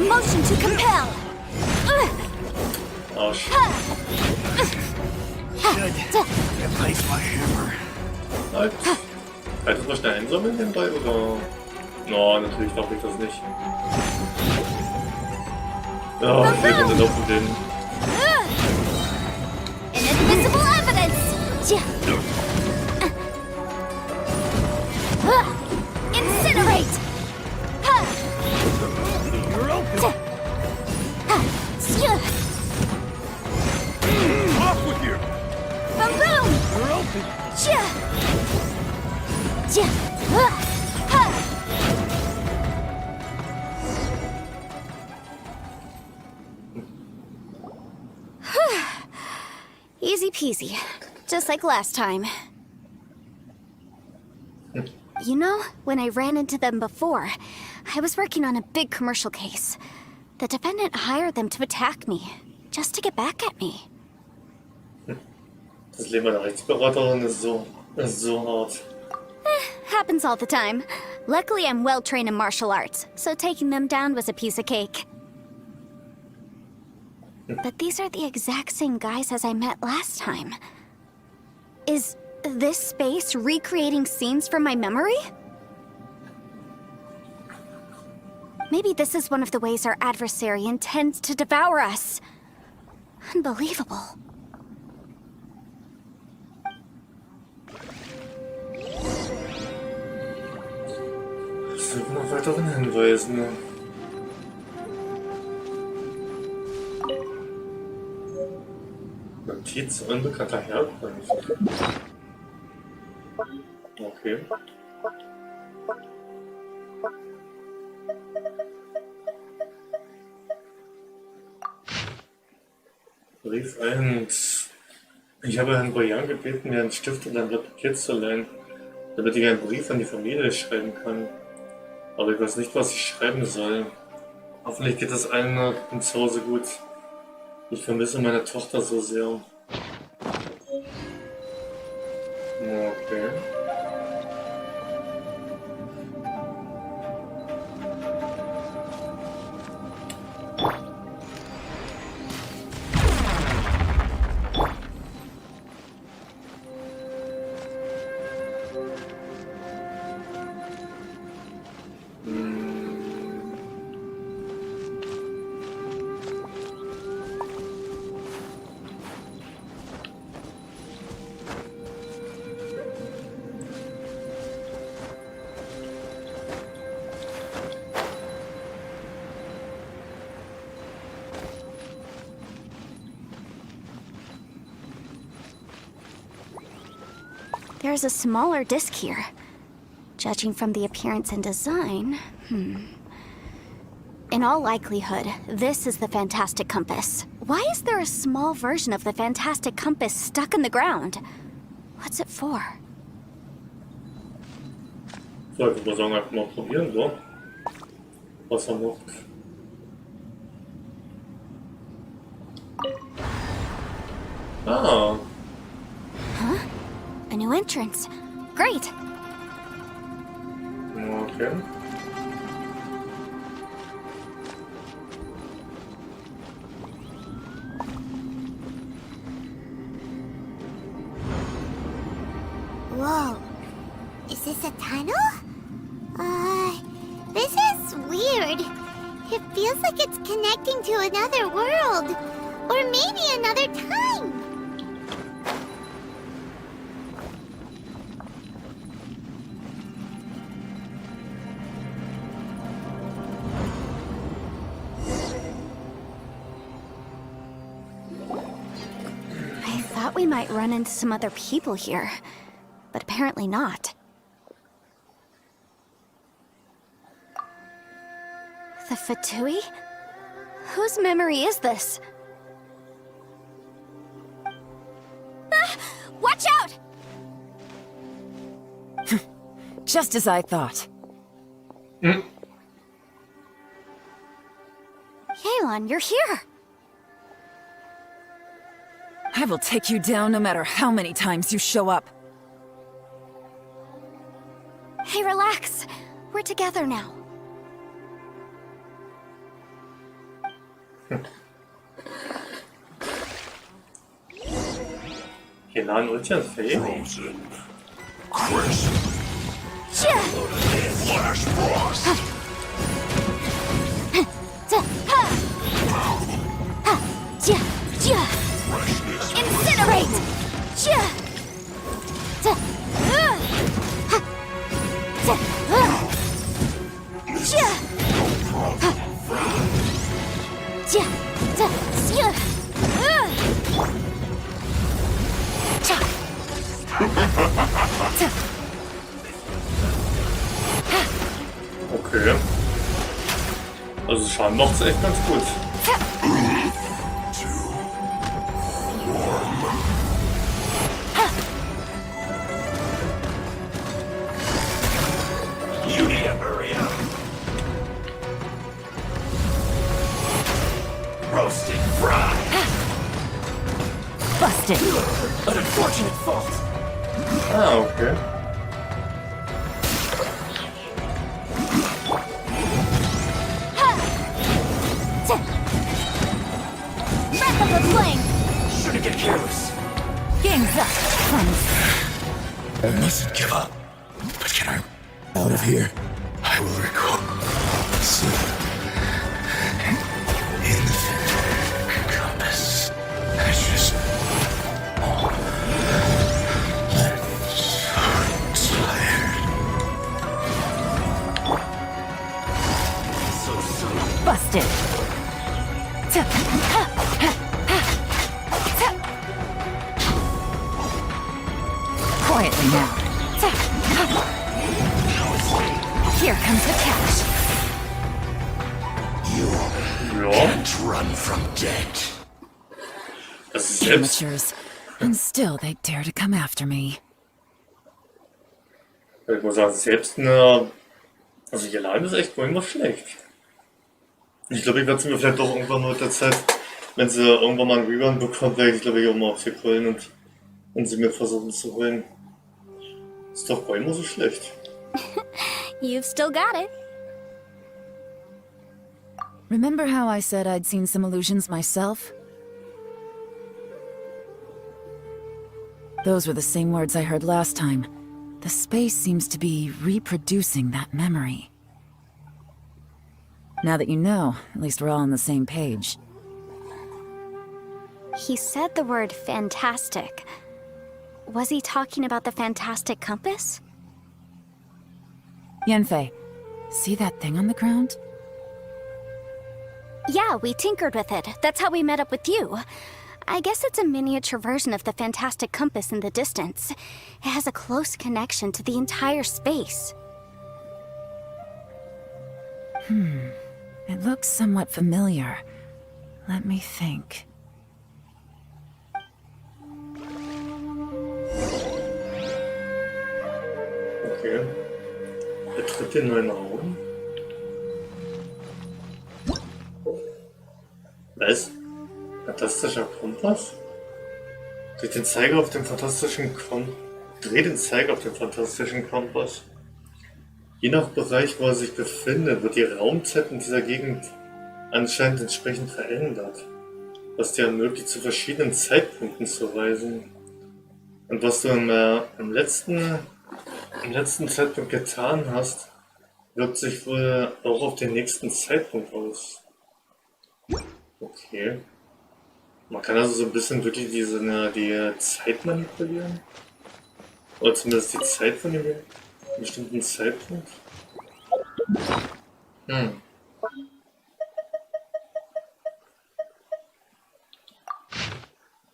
Motion to compel! Arsch. Replace my hammer. Halt. Kann ich das noch schnell einsammeln, den Ball, oder? No, natürlich darf ich das nicht. Ja, wir sind auf den. Inadmissible evidence! Incinerate! You're open! Off with you! Boom! You're open! Easy peasy, just like last time. You know, when I ran into them before, I was working on a big commercial case. The defendant hired them to attack me, just to get back at me. Das Leben einer Rechtsberaterin ist so hart. Happens all the time. Luckily, I'm well trained in martial arts, so taking them down was a piece of cake. But these are the exact same guys as I met last time. Is this space recreating scenes from my memory? Maybe this is one of the ways our adversary intends to devour us. Unbelievable. Es gibt noch weiteren Hinweisen. Notiz unbekannter Herkunft. Okay. Brief 1. Ich habe Herrn Boyan gebeten, mir einen Stift und ein Blatt Papier zu leihen, damit ich einen Brief an die Familie schreiben kann. Aber ich weiß nicht, was ich schreiben soll. Hoffentlich geht es allen zu Hause gut. Ich vermisse meine Tochter so sehr. Okay. There's a smaller disc here. Judging from the appearance and design, In all likelihood, this is the Fantastic Compass. Why is there a small version of the Fantastic Compass stuck in the ground? What's it for? So, ich würde sagen, einfach mal probieren, so. Was er macht. Ah. Huh? A new entrance. Great! Okay. Whoa. Is this a tunnel? This is weird. It feels like it's connecting to another world. Or maybe another time. I thought we might run into some other people here, but apparently not. The Fatui? Whose memory is this? Ah! Watch out! Just as I thought. Yelan, you're here! I will take you down no matter how many times you show up. Hey, relax. We're together now. Yelan Ultian fähig. Frozen. Crisp. Flash frost. Freshness. Incinerate! Okay. Also Schaden macht's echt ganz gut. Busted. An unfortunate fault. Ah, okay. Breath of the flame! Shouldn't get careless. Game's up, friends. I mustn't give up. But can I out of here? I will recall soon. In the compass. I just so tired. Busted. Quietly now. Here comes the catch. You Ja. can't run from death. Das ist selbst. Amateurs. And still they dare to come after me. Ich muss sagen, selbst eine. Also hier allein ist echt irgendwas schlecht. Ich glaube, ich werde es mir vielleicht doch irgendwann mal mit der Zeit, wenn sie irgendwann mal einen Rerun bekommt, werde ich glaube ich auch mal auf sie holen und sie mir versuchen zu holen. Ist doch gar nicht mal so schlecht. You've still got it. Remember how I said I'd seen some illusions myself? Those were the same words I heard last time. The space seems to be reproducing that memory. Now that you know, at least we're all on the same page. He said the word fantastic. Was he talking about the fantastic compass? Yanfei, see that thing on the ground? Yeah, we tinkered with it. That's how we met up with you. I guess it's a miniature version of the fantastic compass in the distance. It has a close connection to the entire space. It looks somewhat familiar. Let me think. Okay. Betritt den neuen Raum. Was? Fantastischer Kompass? Dreh den Zeiger auf den fantastischen Kompass. Je nach Bereich, wo er sich befindet, wird die Raumzeit in dieser Gegend anscheinend entsprechend verändert, was dir ermöglicht, zu verschiedenen Zeitpunkten zu reisen. Und was du im letzten Zeitpunkt getan hast, wirkt sich wohl auch auf den nächsten Zeitpunkt aus. Okay. Man kann also so ein bisschen wirklich die Zeit manipulieren. Oder zumindest die Zeit von dem bestimmten Zeitpunkt.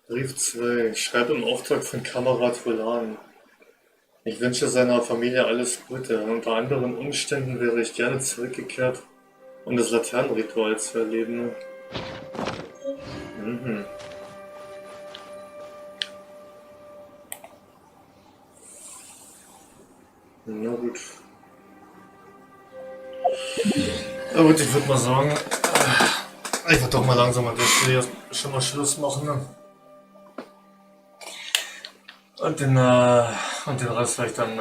Brief 2. Ich schreibe im Auftrag von Kamerad Volan. Ich wünsche seiner Familie alles Gute. Unter anderen Umständen wäre ich gerne zurückgekehrt, um das Laternenritual zu erleben. Na gut. Na gut, ich würde mal sagen, ich würde doch mal langsam an der Stelle schon mal Schluss machen. Ne? Und den Rest werde ich dann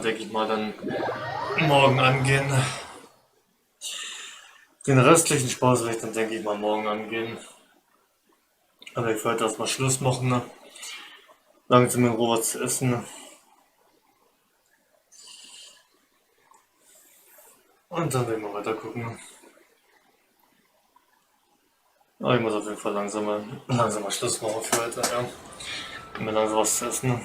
denke ich mal, dann morgen angehen. Den restlichen Spaß werde ich dann, denke ich mal, morgen angehen. Aber ich werde erstmal Schluss machen. Ne? Langsam in Ruhe was zu essen. Ne? Und dann werden wir weiter gucken. Ne? Aber ich muss auf jeden Fall langsam mal Schluss machen für heute. Ja. Und mir langsam was zu essen. Ne?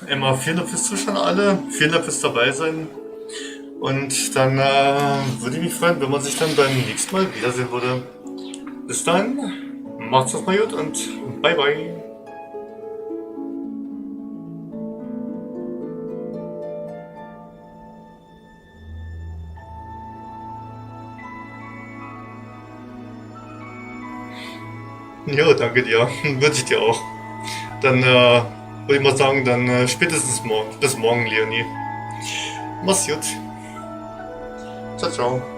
Immer vielen Dank fürs Zuschauen alle, vielen Dank fürs dabei sein und dann würde ich mich freuen, wenn man sich dann beim nächsten Mal wiedersehen würde. Bis dann, macht's das mal gut und bye bye. Ja, danke dir, wünsche ich dir auch. Dann Würde ich mal sagen, dann spätestens morgen. Bis morgen, Leonie. Mach's gut. Ciao, ciao.